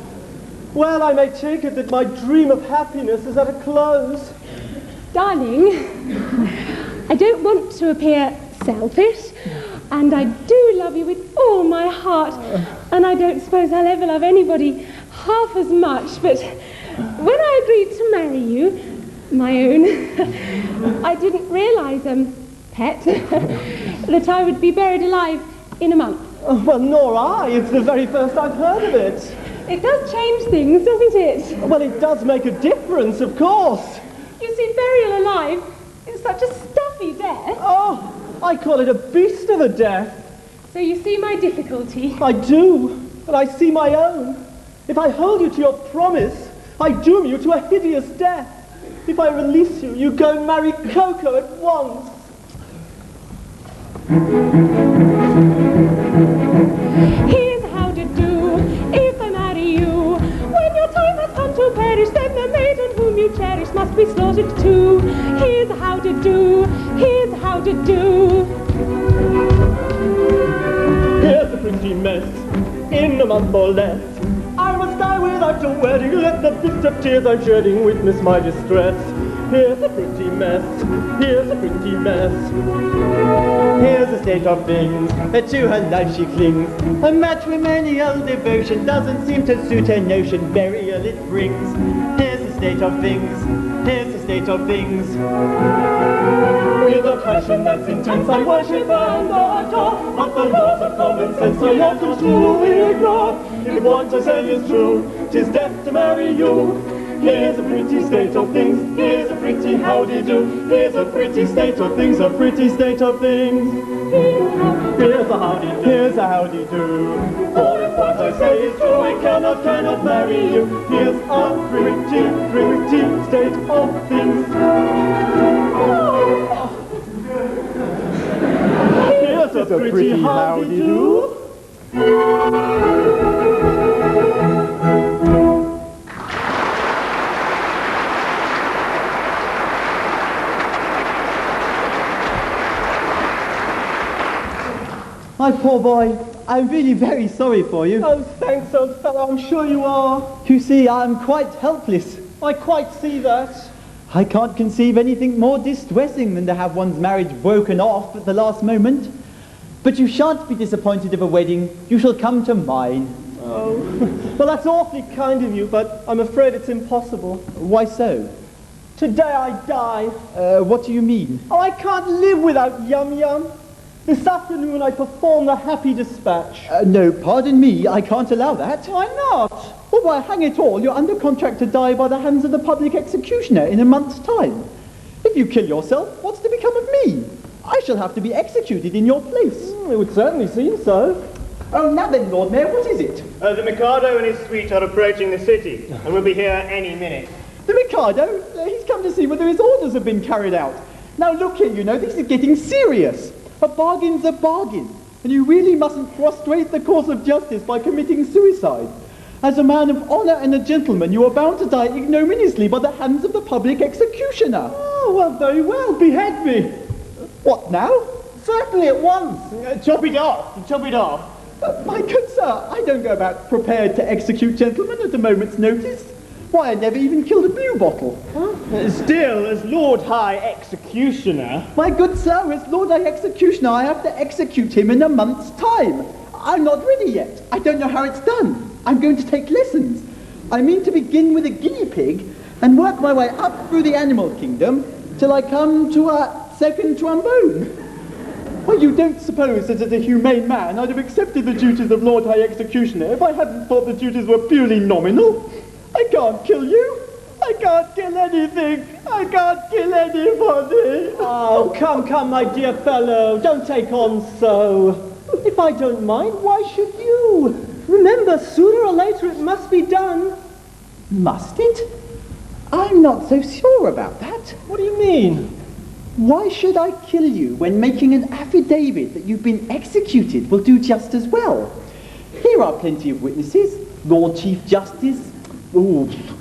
Well, I may take it that my dream of happiness is at a close. Darling, I don't want to appear selfish, and I do love you with all my heart, and I don't suppose I'll ever love anybody half as much, but when I agreed to marry you, my own, I didn't realise, pet, that I would be buried alive in a month. Oh, well, nor I. It's the very first I've heard of it. It does change things, doesn't it? Well, it does make a difference, of course. You see, burial alive is such a stuffy death. Oh, I call it a beast of a death. So you see my difficulty. I do, but I see my own. If I hold you to your promise, I doom you to a hideous death. If I release you, you go and marry Coco at once. Here's how to do if I marry you. When your time has come to perish, then the maiden whom you cherish must be slaughtered too. Here's how to do, here's how to do. Here's a pretty mess, in a month or less. I must die without a wedding, let the bitter tears I'm shedding witness my distress. Here's a pretty mess, here's a pretty mess. Here's the state of things, to her life she clings. A matrimonial devotion doesn't seem to suit her notion, burial it brings. Here's the state of things, here's the state of things. With a passion that's intense I worship and adore, but the laws of common sense I often truly ignore. If what I say is true, 'tis death to marry you. Here's a pretty state of things, here's a pretty howdy-do. Here's a pretty state of things, a pretty state of things. Here's a howdy-do, here's a howdy-do. For if what I say is true, I cannot marry you. Here's a pretty, pretty state of things. Here's a pretty howdy-do. My poor boy, I'm really very sorry for you. Oh, thanks, old fellow, I'm sure you are. You see, I'm quite helpless. I quite see that. I can't conceive anything more distressing than to have one's marriage broken off at the last moment. But you shan't be disappointed of a wedding. You shall come to mine. Oh, well, that's awfully kind of you, but I'm afraid it's impossible. Why so? Today I die. What do you mean? Oh, I can't live without Yum Yum. This afternoon I perform the Happy Dispatch. No, pardon me, I can't allow that. Why not? Well, why, hang it all, you're under contract to die by the hands of the public executioner in a month's time. If you kill yourself, what's to become of me? I shall have to be executed in your place. It would certainly seem so. Oh, now then, Lord Mayor, what is it? The Mikado and his suite are approaching the city, and will be here any minute. The Mikado? He's come to see whether his orders have been carried out. Now look here, you know, this is getting serious. A bargain's a bargain, and you really mustn't frustrate the course of justice by committing suicide. As a man of honour and a gentleman, you are bound to die ignominiously by the hands of the public executioner. Oh, well, very well, behead me. What now? Certainly at once. Chop it off, chop it off. My good sir, I don't go about prepared to execute gentlemen at a moment's notice. Why, I never even killed a blue bottle. Still, as Lord High Executioner... My good sir, as Lord High Executioner, I have to execute him in a month's time. I'm not ready yet. I don't know how it's done. I'm going to take lessons. I mean to begin with a guinea pig and work my way up through the animal kingdom till I come to a second trombone. Well, you don't suppose that as a humane man I'd have accepted the duties of Lord High Executioner if I hadn't thought the duties were purely nominal? I can't kill you. I can't kill anything. I can't kill anybody. Oh, come, my dear fellow. Don't take on so. If I don't mind, why should you? Remember, sooner or later it must be done. Must it? I'm not so sure about that. What do you mean? Why should I kill you when making an affidavit that you've been executed will do just as well? Here are plenty of witnesses. Lord Chief Justice,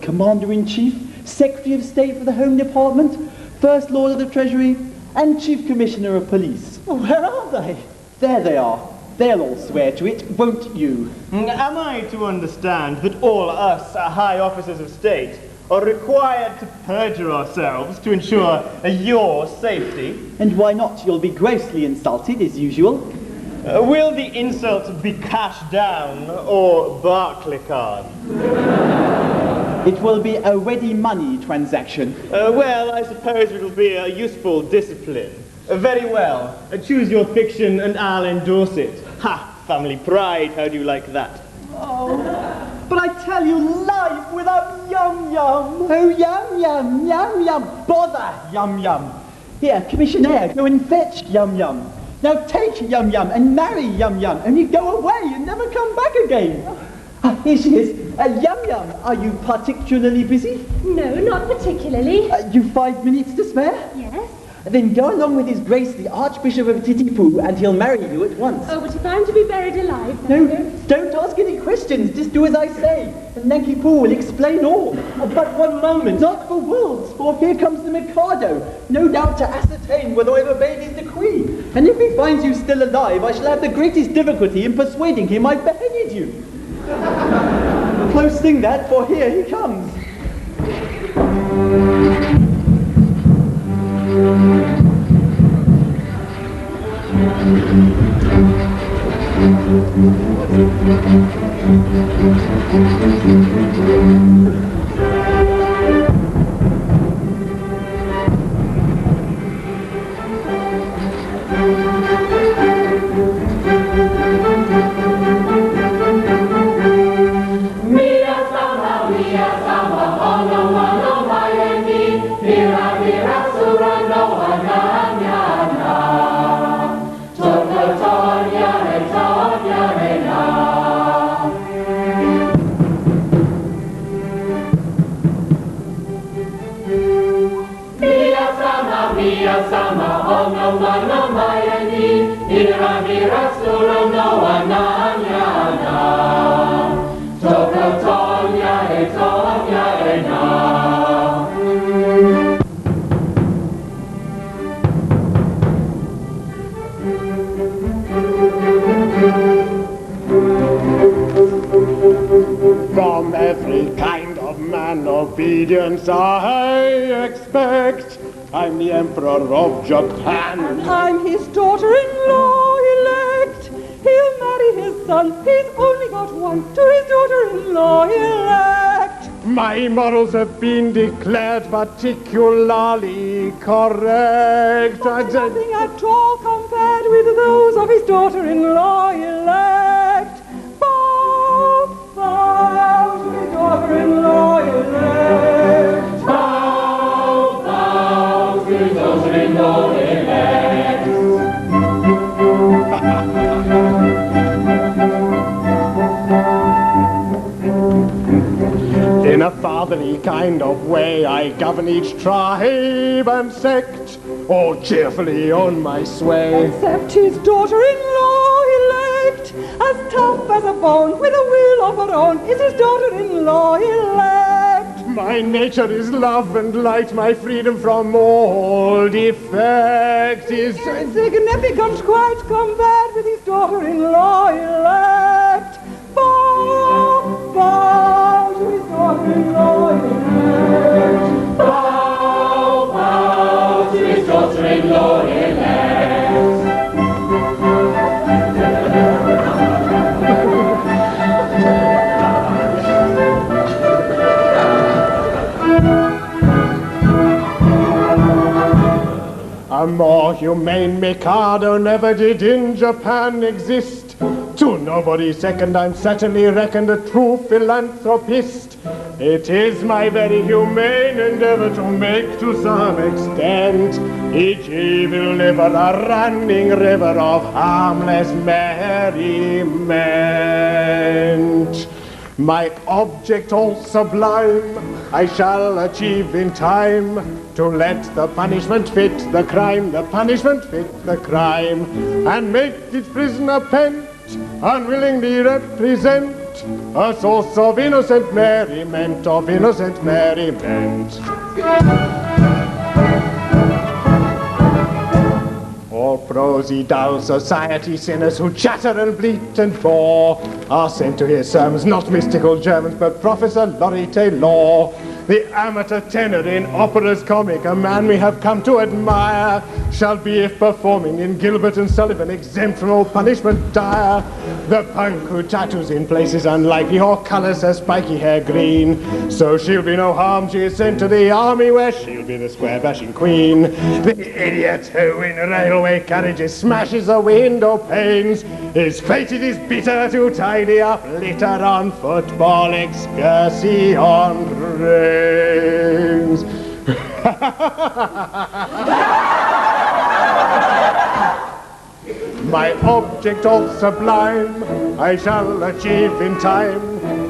Commander-in-Chief, Secretary of State for the Home Department, First Lord of the Treasury, and Chief Commissioner of Police. Where are they? There they are. They'll all swear to it, won't you? Am I to understand that all us high officers of state are required to perjure ourselves to ensure your safety? And why not? You'll be grossly insulted, as usual. Will the insult be cash down or Barclaycard? It will be a ready money transaction. Well, I suppose it'll be a useful discipline. Very well. Choose your fiction and I'll endorse it. Ha! Family pride, how do you like that? Oh, but I tell you, life without yum-yum. Oh, yum-yum, yum-yum. Bother, yum-yum. Here, Commissioner, go and fetch yum-yum. Now take yum-yum and marry yum-yum, and you go away and never come back again. Here she is. Yum-yum, are you particularly busy? No, not particularly. You 5 minutes to spare? Yes. Then go along with His Grace the Archbishop of Titipu and he'll marry you at once. Oh, but if I'm to be buried alive, No, don't ask any questions, just do as I say. And Nanki Poo will explain all. But one moment, not for worlds, for here comes the Mikado, no doubt to ascertain whether I've obeyed his decree. And if he finds you still alive, I shall have the greatest difficulty in persuading him I've beheaded you. Close thing that, for here he comes. From every kind of man obedience I expect. I'm the Emperor of Japan. And I'm his daughter-in-law elect. He'll marry his son. He's only got one to his daughter-in-law elect. My morals have been declared particularly correct. But nothing at all compared with those of his daughter-in-law elect. Bow, bow to his daughter-in-law elect. Bow, bow to his daughter-in-law elect. brotherly kind of way I govern each tribe and sect, all cheerfully on my sway. Except his daughter-in-law elect, as tough as a bone, with a will of her own, is his daughter-in-law elect. My nature is love and light, my freedom from all defect is insignificant quite compared with his daughter-in-law elect. Bow, bow to his daughter-in-law elect. Bow, bow to his daughter-in-law elect. A more humane Mikado never did in Japan exist. To nobody second, I'm certainly reckoned a true philanthropist. It is my very humane endeavor to make to some extent each evil liver a running river of harmless merriment. My object all sublime I shall achieve in time, to let the punishment fit the crime, the punishment fit the crime, and make its prisoner pent, unwillingly represent a source of innocent merriment, of innocent merriment. All prosy, dull society sinners who chatter and bleat and bore are sent to hear sermons, not mystical Germans, but Professor Laurie Taylor. The amateur tenor in operas comic, a man we have come to admire, shall be, if performing in Gilbert and Sullivan, exempt from all punishment dire. The punk who tattoos in places unlikely or colours her spiky hair green, so she'll be no harm, she is sent to the army where she'll be the square-bashing queen. The idiot who in railway carriages smashes the window panes, his fate it is bitter to tidy up litter on football excursion trains. My object all sublime I shall achieve in time,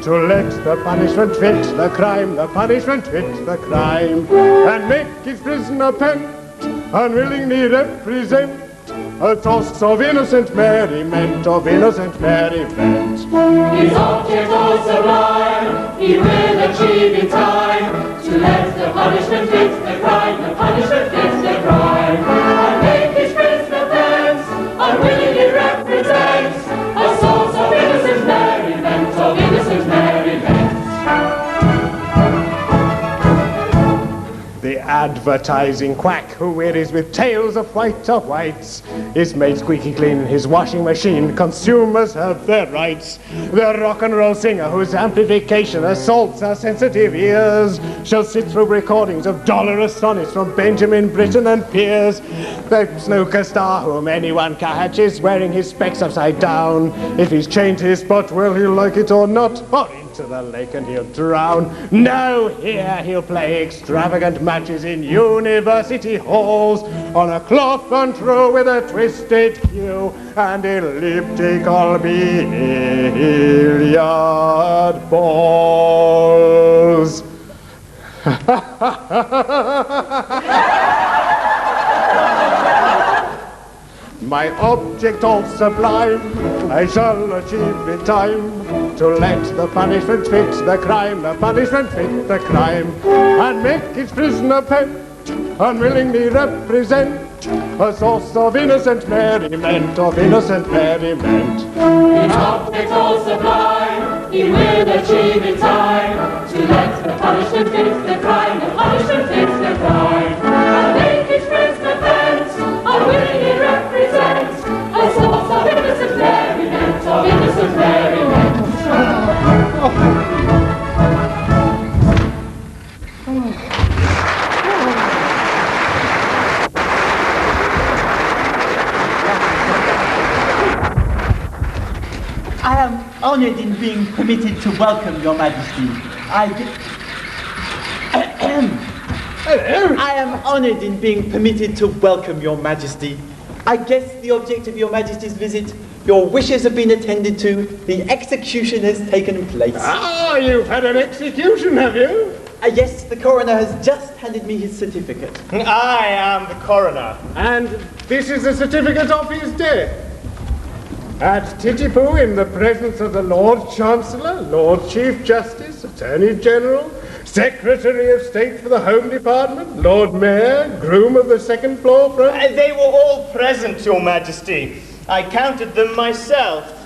to let the punishment fit the crime, the punishment fit the crime, and make his prisoner pent, unwillingly represent a source of innocent merriment, of innocent merriment. His object all sublime, he will achieve in time, to let the punishment fit the crime, the punishment fit the crime, and make his prisoner pent, unwillingly represent a source of innocent merriment, of innocent merriment. The advertising quack who wearies with tales of whites is made squeaky clean in his washing machine. Consumers have their rights. The rock and roll singer whose amplification assaults our sensitive ears shall sit through recordings of dolorous sonnets from Benjamin Britten and Pierce. The snooker star whom anyone catches wearing his specs upside down, if he's chained to his spot, will he like it or not? Or into the lake and he'll drown. No, here he'll play extravagant matches in university halls on a cloth control with a twisted cue and elliptical billiard balls. My object all sublime I shall achieve in time, to let the punishment fit the crime, the punishment fit the crime, and make his prisoner pent, unwillingly represent a source of innocent merriment, of innocent merriment. His object all sublime, he will achieve in time, to let the punishment fit the crime, the punishment fit the crime, and make his prisoner pent, unwillingly represent a source of innocent merriment, of innocent merriment. I am honored in being permitted to welcome your majesty. I am honored in being permitted to welcome your majesty. I guess the object of your majesty's visit, your wishes have been attended to, the execution has taken place. Ah, you've had an execution, have you? Yes, the coroner has just handed me his certificate. I am the coroner. And this is the certificate of his death. At Titipu, in the presence of the Lord Chancellor, Lord Chief Justice, Attorney General, Secretary of State for the Home Department, Lord Mayor, groom of the second floor front. They were all present, Your Majesty. I counted them myself.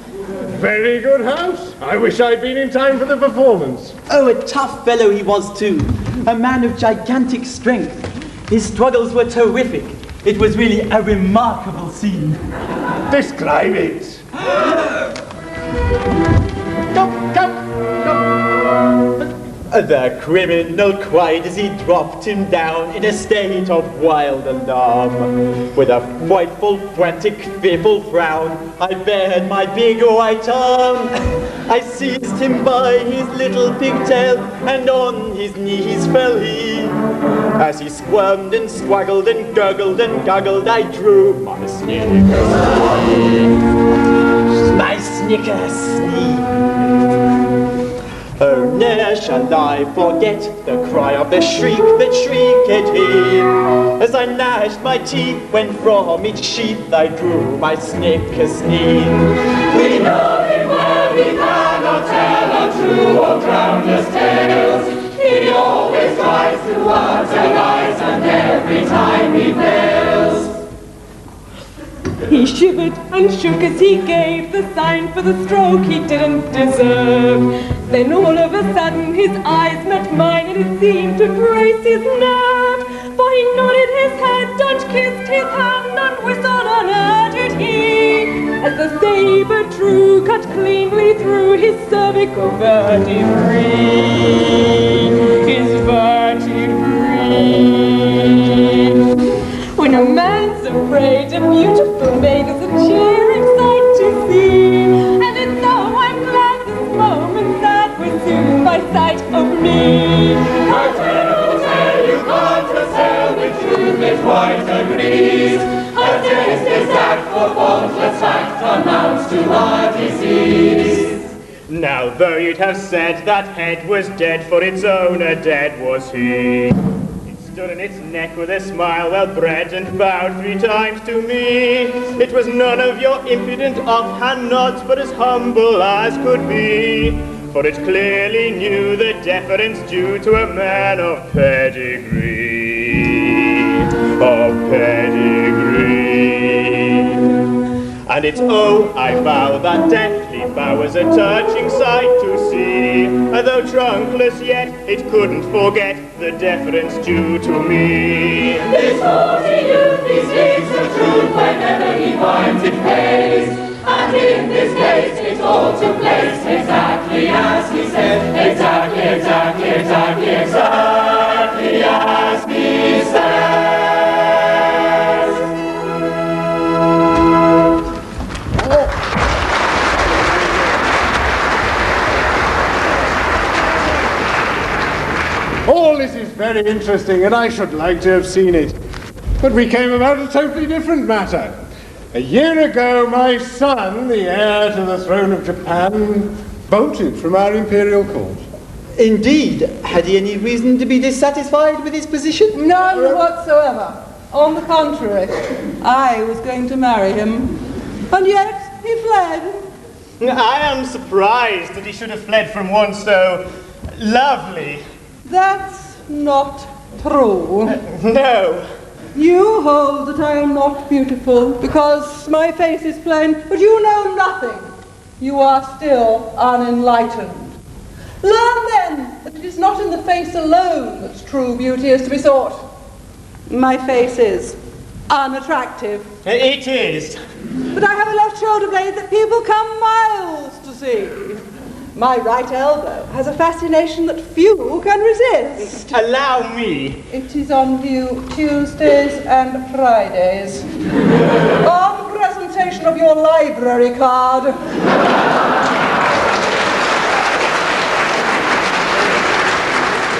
Very good house. I wish I'd been in time for the performance. Oh, a tough fellow he was too. A man of gigantic strength. His struggles were terrific. It was really a remarkable scene. Describe it. The criminal cried as he dropped him down in a state of wild alarm. With a frightful, frantic, fearful frown, I bared my big white arm. I seized him by his little pigtail, and on his knees fell he. As he squirmed and swaggled and gurgled and guggled, I drew my sneaker. Oh, ne'er shall I forget the cry of the shriek that shrieked he, as I gnashed my teeth when from each sheath I drew my snickersnee. We know him well, we cannot tell untrue or groundless tales. He always tries to utter lies, and every time he fails. He shivered and shook as he gave the sign for the stroke he didn't deserve. Then all of a sudden his eyes met mine, and it seemed to brace his nerve. For he nodded his head and kissed his hand and whistled and added he, as the sabre drew, cut cleanly through his cervical vertebrae. His vertebrae. When a man's afraid, a beautiful maid is a cheering sight to see. And it's so I'm glad this moment that was soon by sight of me. Our terrible tale you contrasail with truth it quite agrees. A taste is that for faultless fact amounts to a disease. Now though you'd have said that head was dead, for its owner dead was he. Stood in its neck with a smile well bred and bowed 3 times to me. It was none of your impudent offhand nods, but as humble as could be. For it clearly knew the deference due to a man of pedigree. Of pedigree. And it's oh, I vow that deathly bow was a touching sight to see. Though trunkless yet, it couldn't forget the deference due to me. This haughty youth, he speaks the truth whenever he finds it pays. And in this case, it all took place exactly as he said. Exactly as he said. All this is very interesting, and I should like to have seen it. But we came about a totally different matter. A year ago, my son, the heir to the throne of Japan, bolted from our imperial court. Indeed. Had he any reason to be dissatisfied with his position? None whatsoever. On the contrary, I was going to marry him. And yet he fled. I am surprised that he should have fled from one so lovely. That's not true. No. You hold that I am not beautiful because my face is plain, but you know nothing. You are still unenlightened. Learn then that it is not in the face alone that true beauty is to be sought. My face is unattractive. It is. But I have a left shoulder blade that people come miles to see. My right elbow has a fascination that few can resist. Allow me. It is on view Tuesdays and Fridays. On presentation of your library card.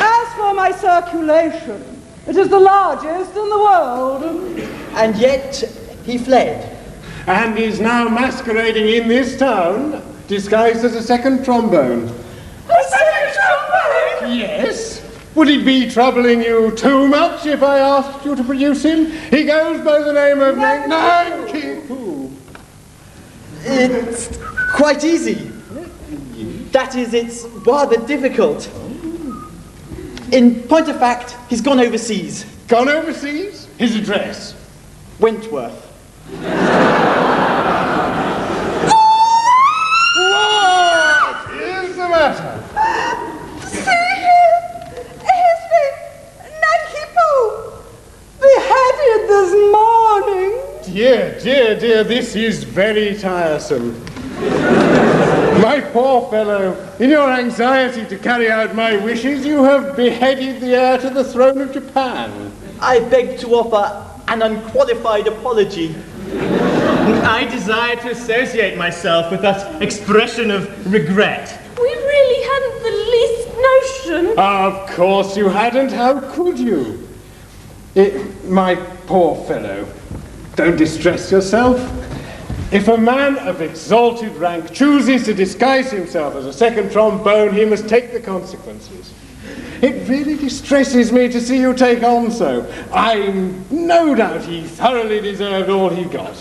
As for my circulation, it is the largest in the world. And yet he fled. And is now masquerading in this town, disguised as a second trombone. A second trombone? Yes. Would it be troubling you too much if I asked you to produce him? He goes by the name of Nanki Poo. It's quite easy. That is, it's rather difficult. In point of fact, he's gone overseas. Gone overseas? His address? Wentworth. What is the matter? See here! He's been Nankipo beheaded this morning. Dear, this is very tiresome. My poor fellow, in your anxiety to carry out my wishes, you have beheaded the heir to the throne of Japan. I beg to offer an unqualified apology. I desire to associate myself with that expression of regret. We really hadn't the least notion. Of course you hadn't. How could you? My poor fellow, don't distress yourself. If a man of exalted rank chooses to disguise himself as a second trombone, he must take the consequences. It really distresses me to see you take on so. I'm no doubt he thoroughly deserved all he got.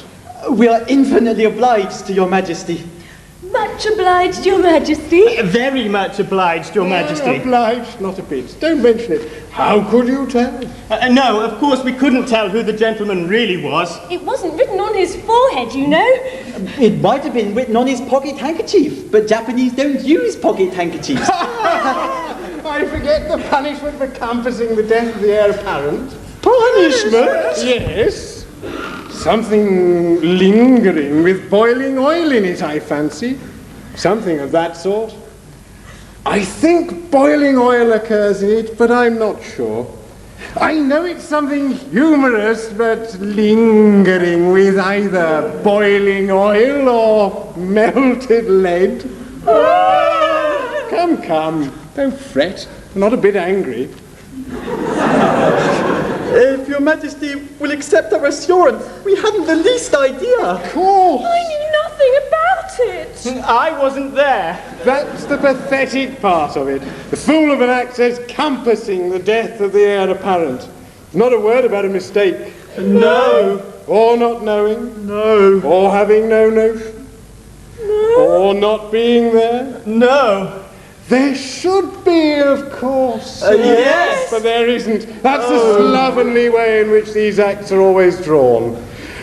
We are infinitely obliged to your majesty. Much obliged, Your Majesty. Very much obliged, Your Majesty. Obliged? Not a bit. Don't mention it. How could you tell? No, of course we couldn't tell who the gentleman really was. It wasn't written on his forehead, you know. It might have been written on his pocket handkerchief, but Japanese don't use pocket handkerchiefs. I forget the punishment for compassing the death of the heir apparent. Punishment? Yes. Something lingering with boiling oil in it, I fancy. Something of that sort. I think boiling oil occurs in it, but I'm not sure. I know it's something humorous, but lingering with either boiling oil or melted lead. Come, don't fret. I'm not a bit angry. If your majesty will accept our assurance, we hadn't the least idea. Of course. I knew nothing about it. I wasn't there. That's the pathetic part of it. The fool of an act says compassing the death of the heir apparent. Not a word about a mistake. No. Or not knowing. No. Or having no notion. No. Or not being there. No. There should be, of course. Yes. But there isn't. That's the slovenly way in which these acts are always drawn.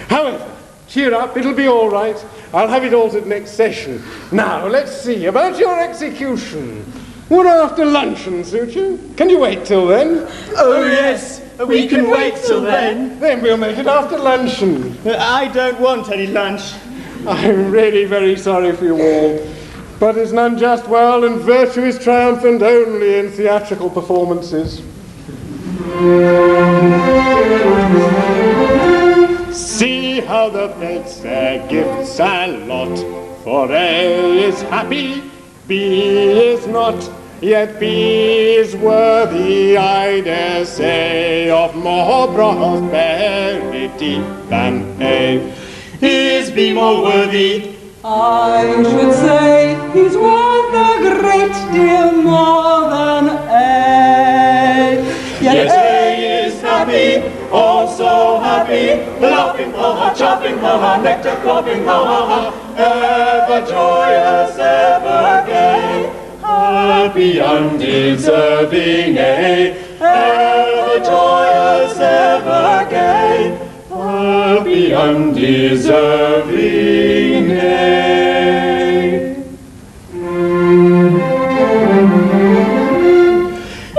However, cheer up, it'll be all right. I'll have it altered next session. Now, let's see, about your execution. Would after luncheon suit you? Can you wait till then? Oh, yes. We can wait till then. Then we'll make it after luncheon. I don't want any lunch. I'm really very sorry for you all. But it's an unjust world, and virtue is triumphant only in theatrical performances. See how the fates their gifts allot. For A is happy, B is not. Yet B is worthy, I dare say, of more prosperity than A. Is B more worthy? I should say he's worth a great deal more than A. Yes, A is happy, oh so happy, laughing ha ha, chopping ha ha, nectar cropping ha ha ha, ever joyous, ever gay, happy undeserving A, ever joyous, ever gay, happy undeserving A.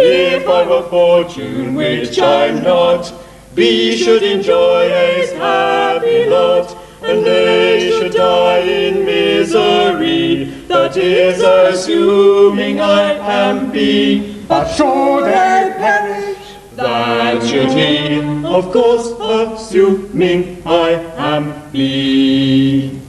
If I were fortune, which I'm not, B should enjoy A's happy lot, and A should die in misery. That is assuming I am B. But should A perish? That should he, of course, assuming I am B.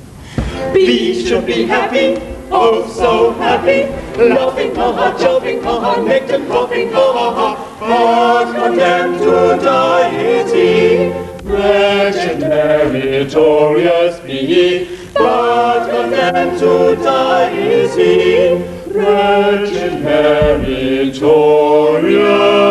B should be happy, oh so happy, laughing ha ha, jumping ha ha, nectar cropping ha ha ha, but condemned to die is he, wretched meritorious be he, but condemned to die is he, wretched meritorious.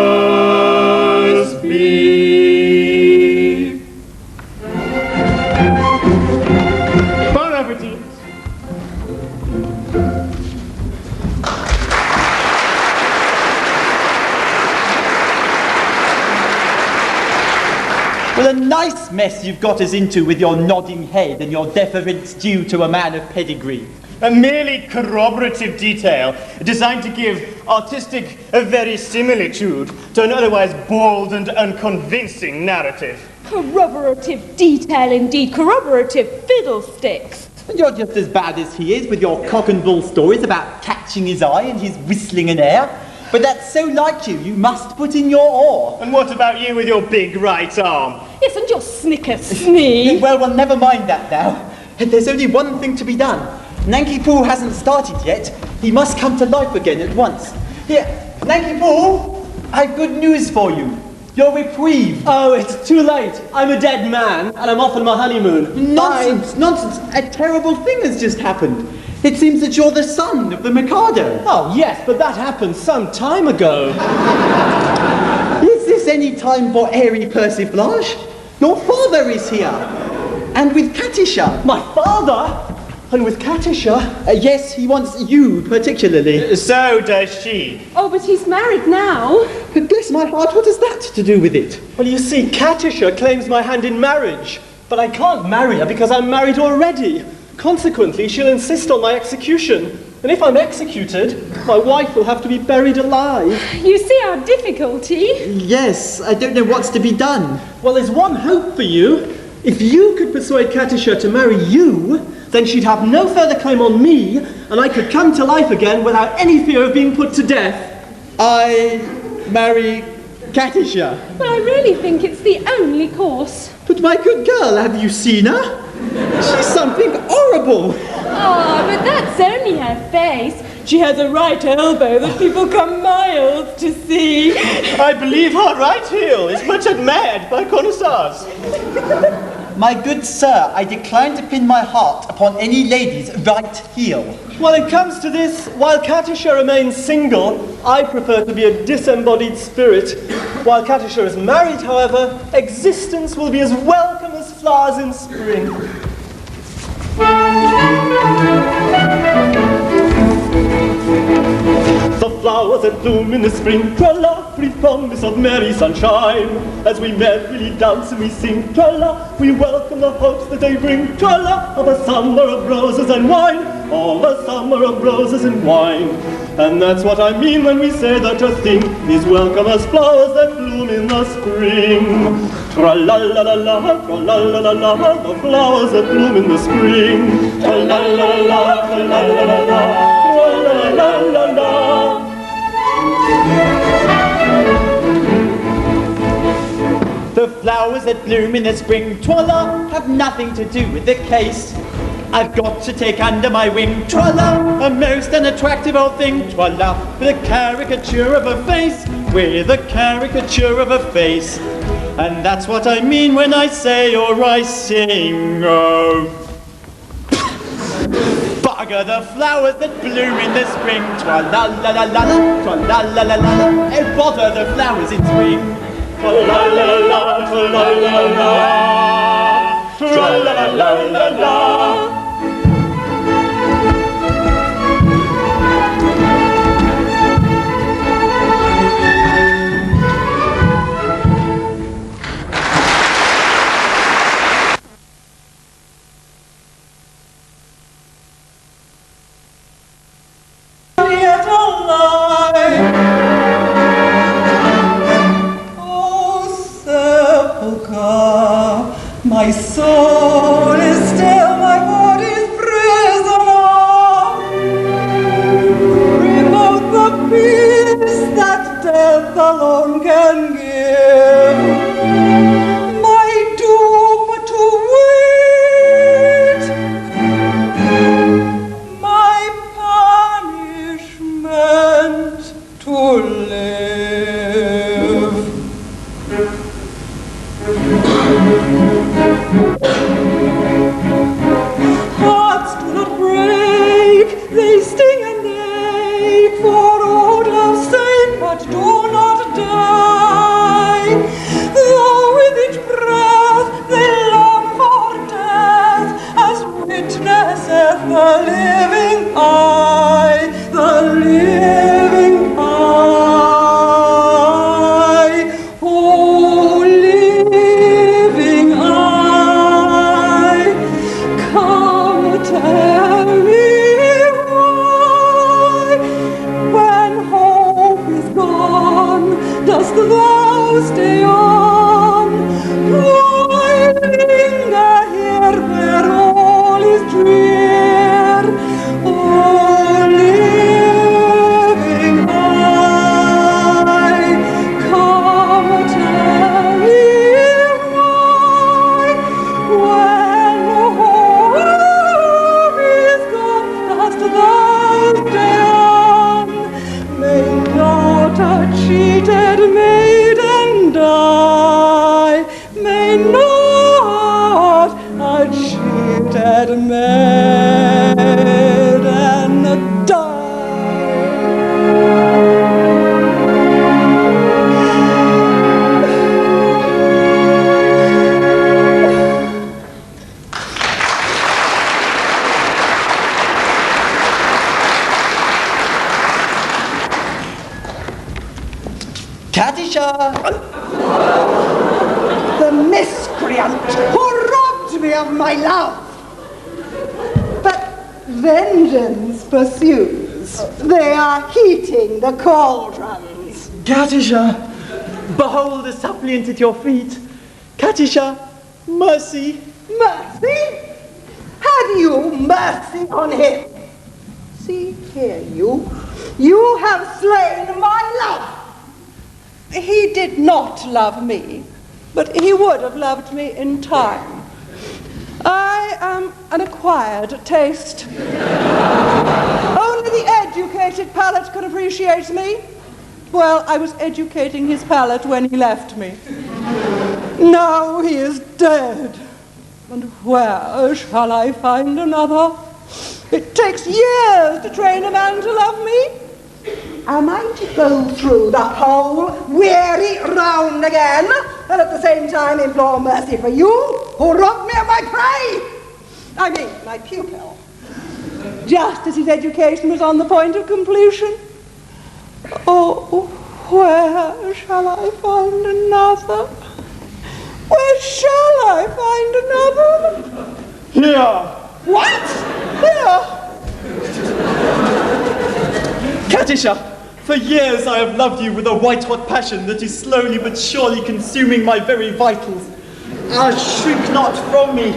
nice mess you've got us into with your nodding head and your deference due to a man of pedigree. A merely corroborative detail designed to give artistic verisimilitude to an otherwise bald and unconvincing narrative. Corroborative detail indeed, corroborative fiddlesticks. And you're just as bad as he is with your cock and bull stories about catching his eye and his whistling an air. But that's so like you, you must put in your oar. And what about you with your big right arm? Yes, and your snicker snee. Well, never mind that now. There's only one thing to be done. Nanky Poo hasn't started yet. He must come to life again at once. Here, Nanky Poo, I've good news for you. You're reprieved. Oh, it's too late. I'm a dead man, and I'm off on my honeymoon. Nonsense. A terrible thing has just happened. It seems that you're the son of the Mikado. Oh, yes, but that happened some time ago. Is this any time for airy persiflage? Your father is here. And with Katisha. My father? And with Katisha? Yes, he wants you particularly. So does she. Oh, but he's married now. But bless my heart, what has that to do with it? Well, you see, Katisha claims my hand in marriage. But I can't marry her because I'm married already. Consequently, she'll insist on my execution. And if I'm executed, my wife will have to be buried alive. You see our difficulty? Yes, I don't know what's to be done. Well, there's one hope for you. If you could persuade Katisha to marry you, then she'd have no further claim on me, and I could come to life again without any fear of being put to death. I marry Katisha. But I really think it's the only course. But my good girl, have you seen her? She's something horrible. Oh, but that's only her face. She has a right elbow that people come miles to see. I believe her right heel is much admired by connoisseurs. My good sir, I decline to pin my heart upon any lady's right heel. When it comes to this, while Katisha remains single, I prefer to be a disembodied spirit. While Katisha is married, however, existence will be as welcome as flowers in spring. The flowers that bloom in the spring, tra-la, breathe promise of merry sunshine. As we merrily dance and we sing, tra-la, we welcome the hopes that they bring, tra-la, of a summer of roses and wine, of a summer of roses and wine. And that's what I mean when we say that a thing is welcome as flowers that bloom in the spring. Tra-la-la-la-la, tra-la-la-la-la, the flowers that bloom in the spring. Tra-la-la-la-la, tra-la-la-la-la. La, la, la. The flowers that bloom in the spring, twala, have nothing to do with the case. I've got to take under my wing, twala, a most unattractive old thing, twala, with a caricature of a face, with a caricature of a face. And that's what I mean when I say or I sing, oh. Bugger the flowers that bloom in the spring, tra-la-la-la-la, tra-la-la-la-la, oh bother the flowers in spring. Tra-la-la-la-la, tra-la-la-la, tra-la-la-la-la. My soul is still my body's prisoner. Bring out the peace that death alone can give. My doom to wait, my punishment to live. Hearts do not break, they sting and ache for old love's sake, but do not die. Though with each breath they long for death, as witnesseth the living eye, the living eye. Oh, living eye. Katisha! The miscreant who robbed me of my love. But vengeance pursues. They are heating the cauldrons. Katisha! Behold the suppliant at your feet. Katisha, mercy. Mercy? Have you mercy on him? See here, you have slain my love. He did not love me, but he would have loved me in time. I am an acquired taste. Only the educated palate can appreciate me. Well, I was educating his palate when he left me. Now he is dead. And where shall I find another? It takes years to train a man to love me. Am I to go through the whole weary round again, and at the same time implore mercy for you, who robbed me of my prey? I mean, my pupil. Just as his education was on the point of completion. Oh, where shall I find another? Where shall I find another? Here! What? Here? Katisha, for years I have loved you with a white-hot passion that is slowly but surely consuming my very vitals. Ah, shrink not from me.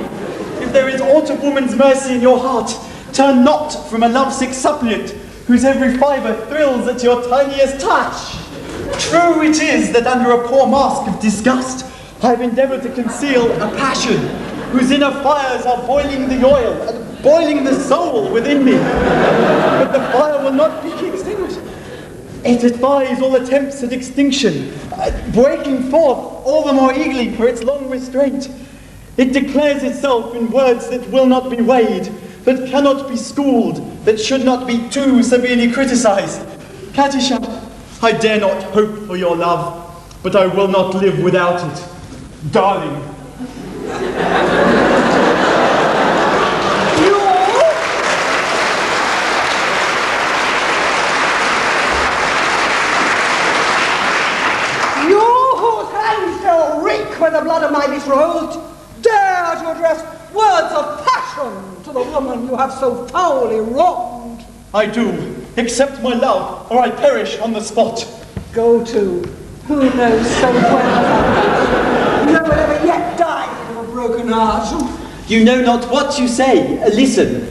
If there is aught of woman's mercy in your heart, turn not from a lovesick suppliant whose every fibre thrills at your tiniest touch. True it is that under a poor mask of disgust, I have endeavoured to conceal a passion whose inner fires are boiling the oil and boiling the soul within me. But the fire will not be extinguished. It defies all attempts at extinction, breaking forth all the more eagerly for its long restraint. It declares itself in words that will not be weighed, that cannot be schooled, that should not be too severely criticized. Katisha, I dare not hope for your love, but I will not live without it. Darling. You whose hands shall reek with the blood of my betrothed, dare to address words of passion to the woman you have so foully wronged. I do. Accept my love, or I perish on the spot. Go to. Who knows so well? No one ever yet died of a broken heart. You know not what you say. Listen.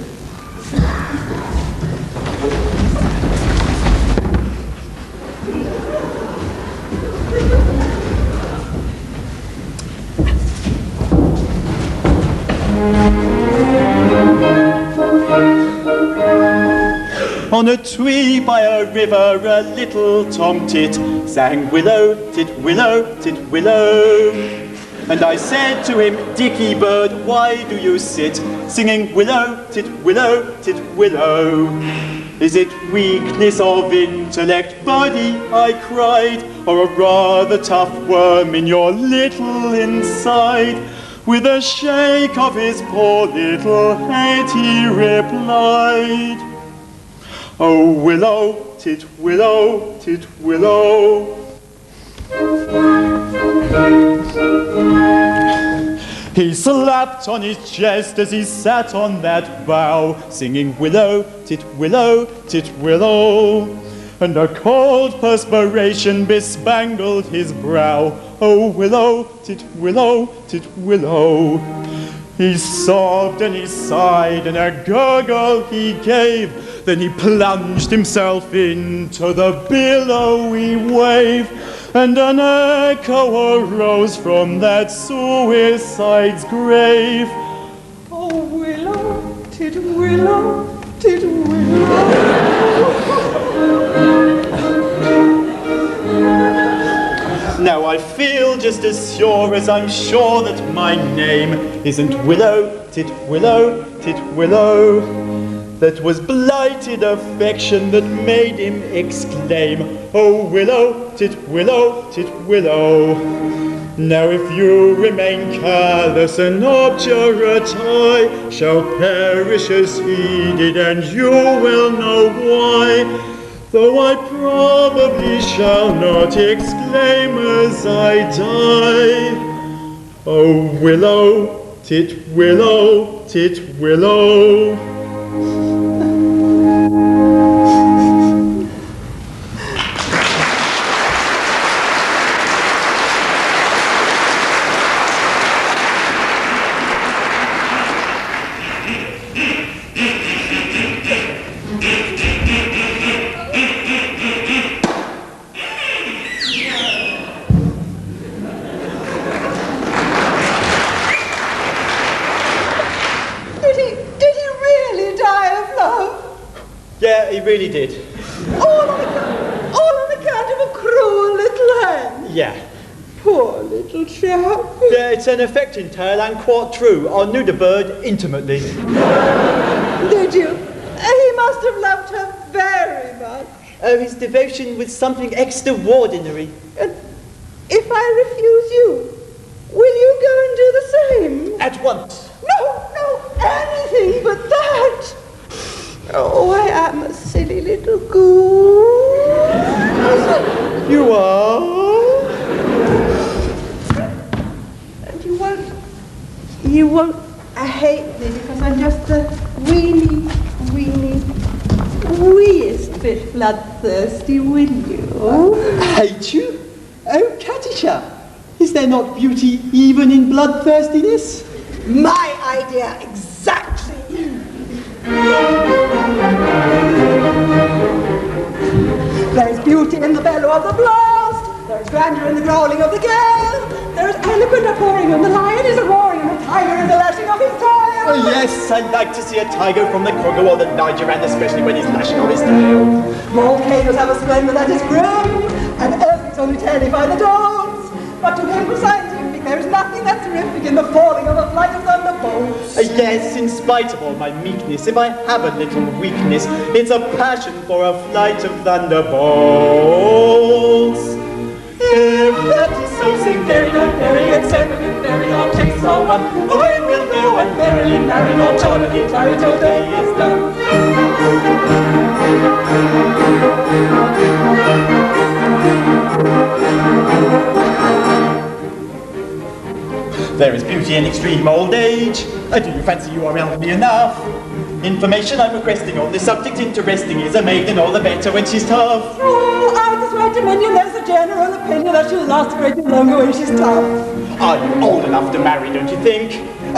On a tree by a river, a little tomtit sang willow, tit, willow, tit, willow. And I said to him, Dicky bird, why do you sit singing willow, tit, willow, tit, willow? Is it weakness of intellect, buddy, I cried, or a rather tough worm in your little inside? With a shake of his poor little head he replied, oh, willow, tit, willow, tit, willow. He slapped on his chest as he sat on that bough, singing willow, tit, willow, tit, willow. And a cold perspiration bespangled his brow. Oh, willow, tit, willow, tit, willow. He sobbed and he sighed and a gurgle he gave. Then he plunged himself into the billowy wave, and an echo arose from that suicide's grave. Oh, willow, tit, willow, tit, willow. Now I feel just as sure as I'm sure that my name isn't Willow, tit, willow, tit, willow. That was blighted affection that made him exclaim, oh, willow, tit, willow, tit, willow. Now if you remain careless and obdurate, I shall perish as he did, and you will know why. though I probably shall not exclaim as I die. Oh, willow, titwillow, titwillow. Yeah, he really did. All on account of a cruel little hen. Yeah. Poor little chap. Yeah, it's an affecting tale and quite true. I knew the bird intimately. Did you? He must have loved her very much. Oh, his devotion was something extraordinary. And if I refuse you, will you go and do the same? At once. No, anything but that. Oh, I am a silly little goose. You are? And you won't hate me because I'm just the weeest bit bloodthirsty, will you? Hate you? Oh, Katisha, is there not beauty even in bloodthirstiness? My idea exactly. There is beauty in the bellow of the blast, there is grandeur in the growling of the gale, there is eloquent outpouring when the lion is roaring and the tiger in the lashing of his tail. Oh, yes, I'd like to see a tiger from the Congo or the Niger, and especially when he's lashing of his tail. Volcanoes have a splendor that is grim, and earthquakes only terrify the dogs. But to him who's scientific, there is nothing that terrific in the falling of a flight of thunderbolts. Yes, in spite of all my meekness, if I have a little weakness, it's a passion for a flight of thunderbolts. If that is so, sing very, not very, and seven, very, not take so one. Away we'll go and merrily marry, not totally tarry till day is done. There is beauty in extreme old age. Do you fancy you are elderly enough? Information I'm requesting on this subject interesting. Is a maiden all the better when she's tough? Oh, out of this right dominion, there's a general opinion that she'll last a great deal longer when she's tough. Are you old enough to marry, don't you think?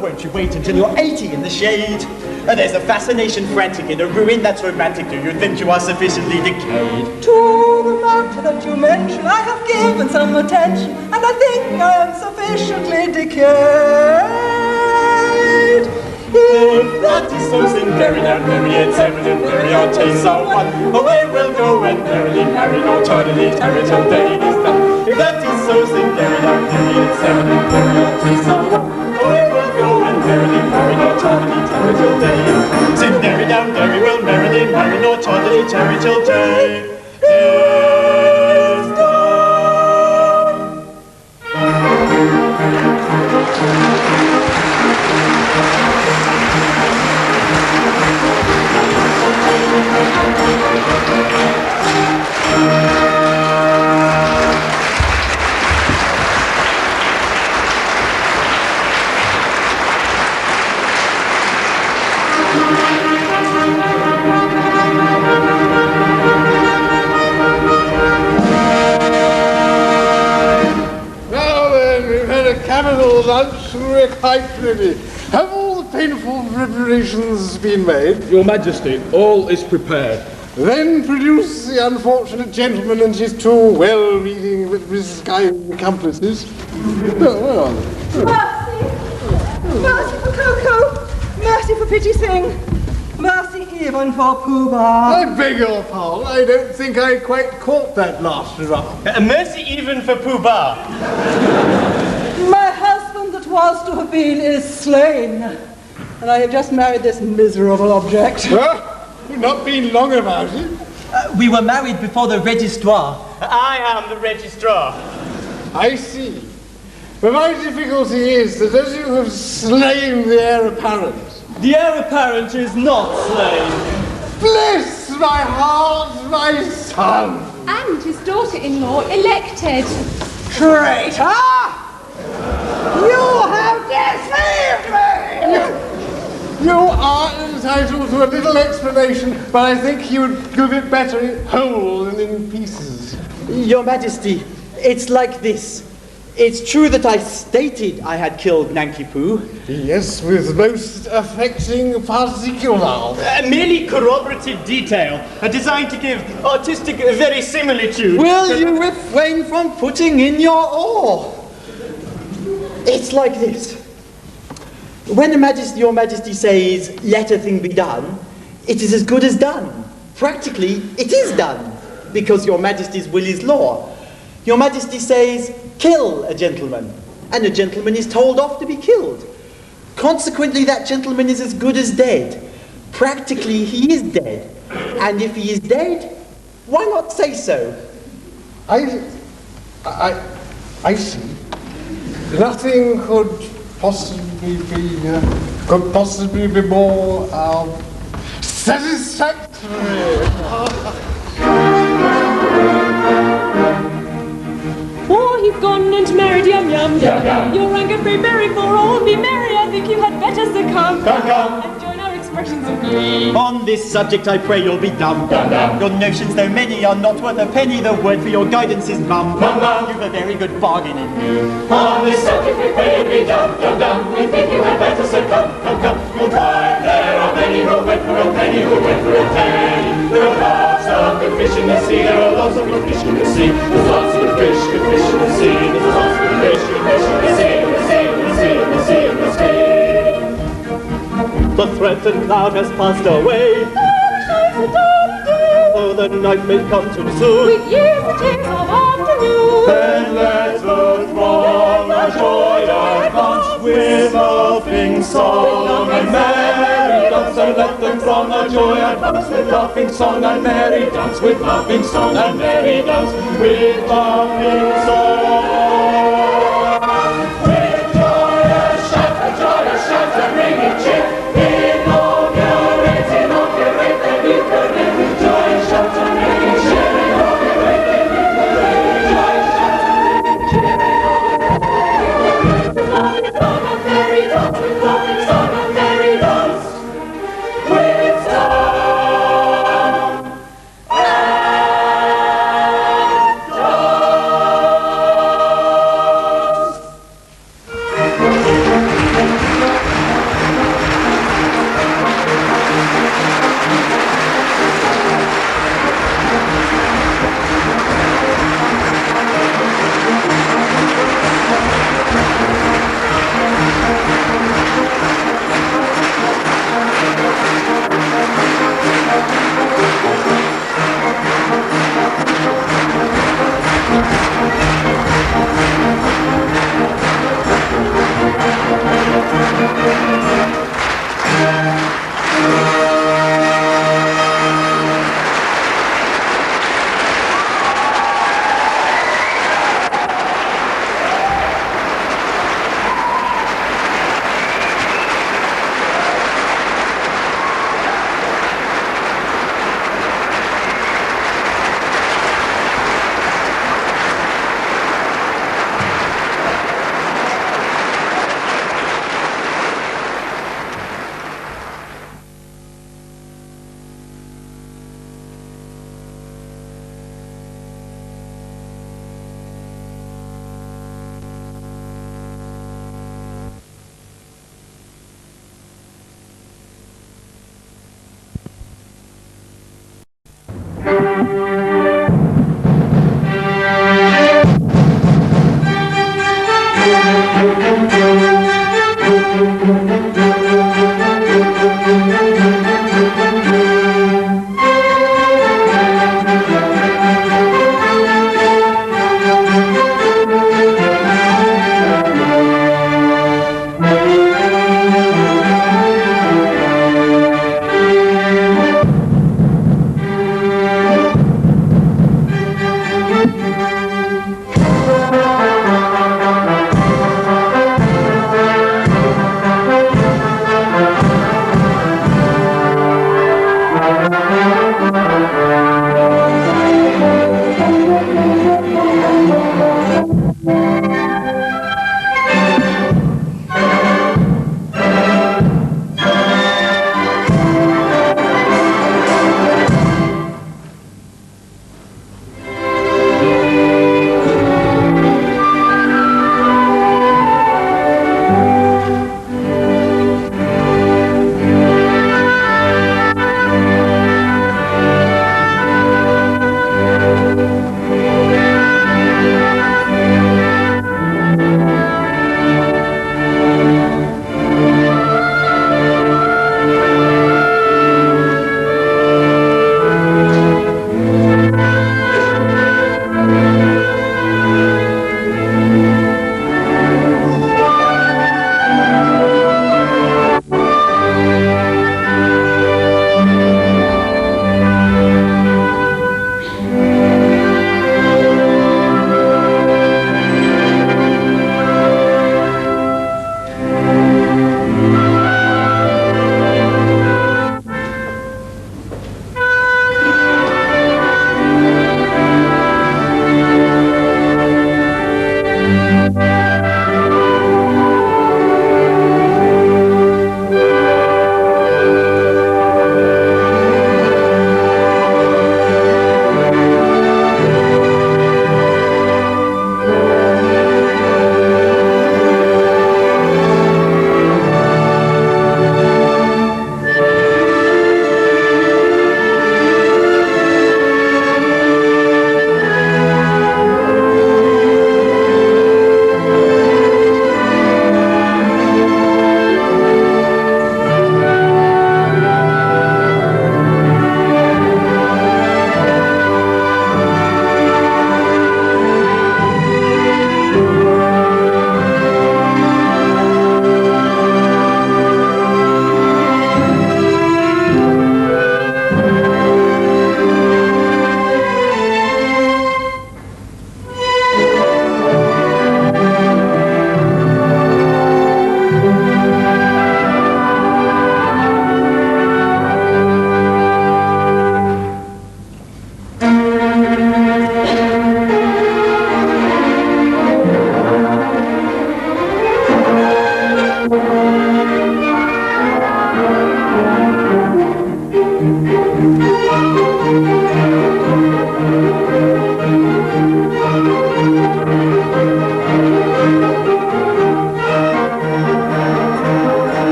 Won't you wait until you're 80 in the shade? There's a fascination frantic in a ruin that's romantic. Do you think you are sufficiently decayed? To the matter that you mention, I have given some attention, and I think I am sufficiently decayed. If that is so, sing very down, merry and seven and merry, our tastes are one. Away we'll go and merrily marry, nor tardily tarry till day is done. If that is so, sing very down, merry and seven and merry, our tastes are one. Away we'll go and merrily marry, nor tardily tarry till day is done. Sing merry down, merry, we'll merrily marry, nor tardily tarry till day is done. Capital lunch, we're quite ready. Have all the painful preparations been made? Your Majesty, all is prepared. Then produce the unfortunate gentleman and his two well-meaning but misguided accomplices. Oh, where are they? Mercy for Coco! Mercy for Pitty Sing! Mercy even for Pooh Bah! I beg your pardon, I don't think I quite caught that last remark. Mercy even for Pooh Bah! My husband that was to have been is slain, and I have just married this miserable object. Well, you've not been long about it. We were married before the registrar. I am the registrar. I see. But my difficulty is that as you have slain the heir apparent... The heir apparent is not slain. Bless my heart, my son. And his daughter-in-law elected. Traitor! You have deceived me! You are entitled to a little explanation, but I think you would give it better whole than in pieces. Your Majesty, it's like this. It's true that I stated I had killed Nanki Poo. Yes, with most affecting particulars. Merely corroborative detail, designed to give artistic verisimilitude. Will you refrain from putting in your oar? It's like this. When Your Majesty says, let a thing be done, it is as good as done. Practically, it is done, because Your Majesty's will is law. Your Majesty says, kill a gentleman, and a gentleman is told off to be killed. Consequently, that gentleman is as good as dead. Practically, he is dead. And if he is dead, why not say so? I see. Nothing could possibly be more satisfactory. For he's gone and married Yum Yum. Your angered be buried for all be merry. I think you had better succumb. And join our expressions of glee. On this subject, I pray you'll be dumb. Your notions, though many, are not worth a penny. The word for your guidance is mum. You've a very good bargain in me. On this subject we pray you'll be dumb. We think you had better succumb. Come, you'll find there are many who went for a penny, who went for a penny. There are lots of good fish in the sea, there are lots of good fish in the sea. There's lots of good fish in the sea. There's lots of good fish in the sea, in the sea, in the sea, in the sea, in the sea. The threatened cloud has passed away. Oh, the night may come too soon. With years and years of afternoon. Then let us throng our joy advance with laughing song and merry dance. And let them throng our joy advance with laughing song and merry dance. With laughing song and merry dance. With laughing song. With joyous shout, a ringing cheer. Inaugurate the new career. With joyous shout, a ringing cheer. Inaugurate the new career. With joyous shout, a ringing cheer. With laughing song and merry dance. With laughing song and merry dance. With song and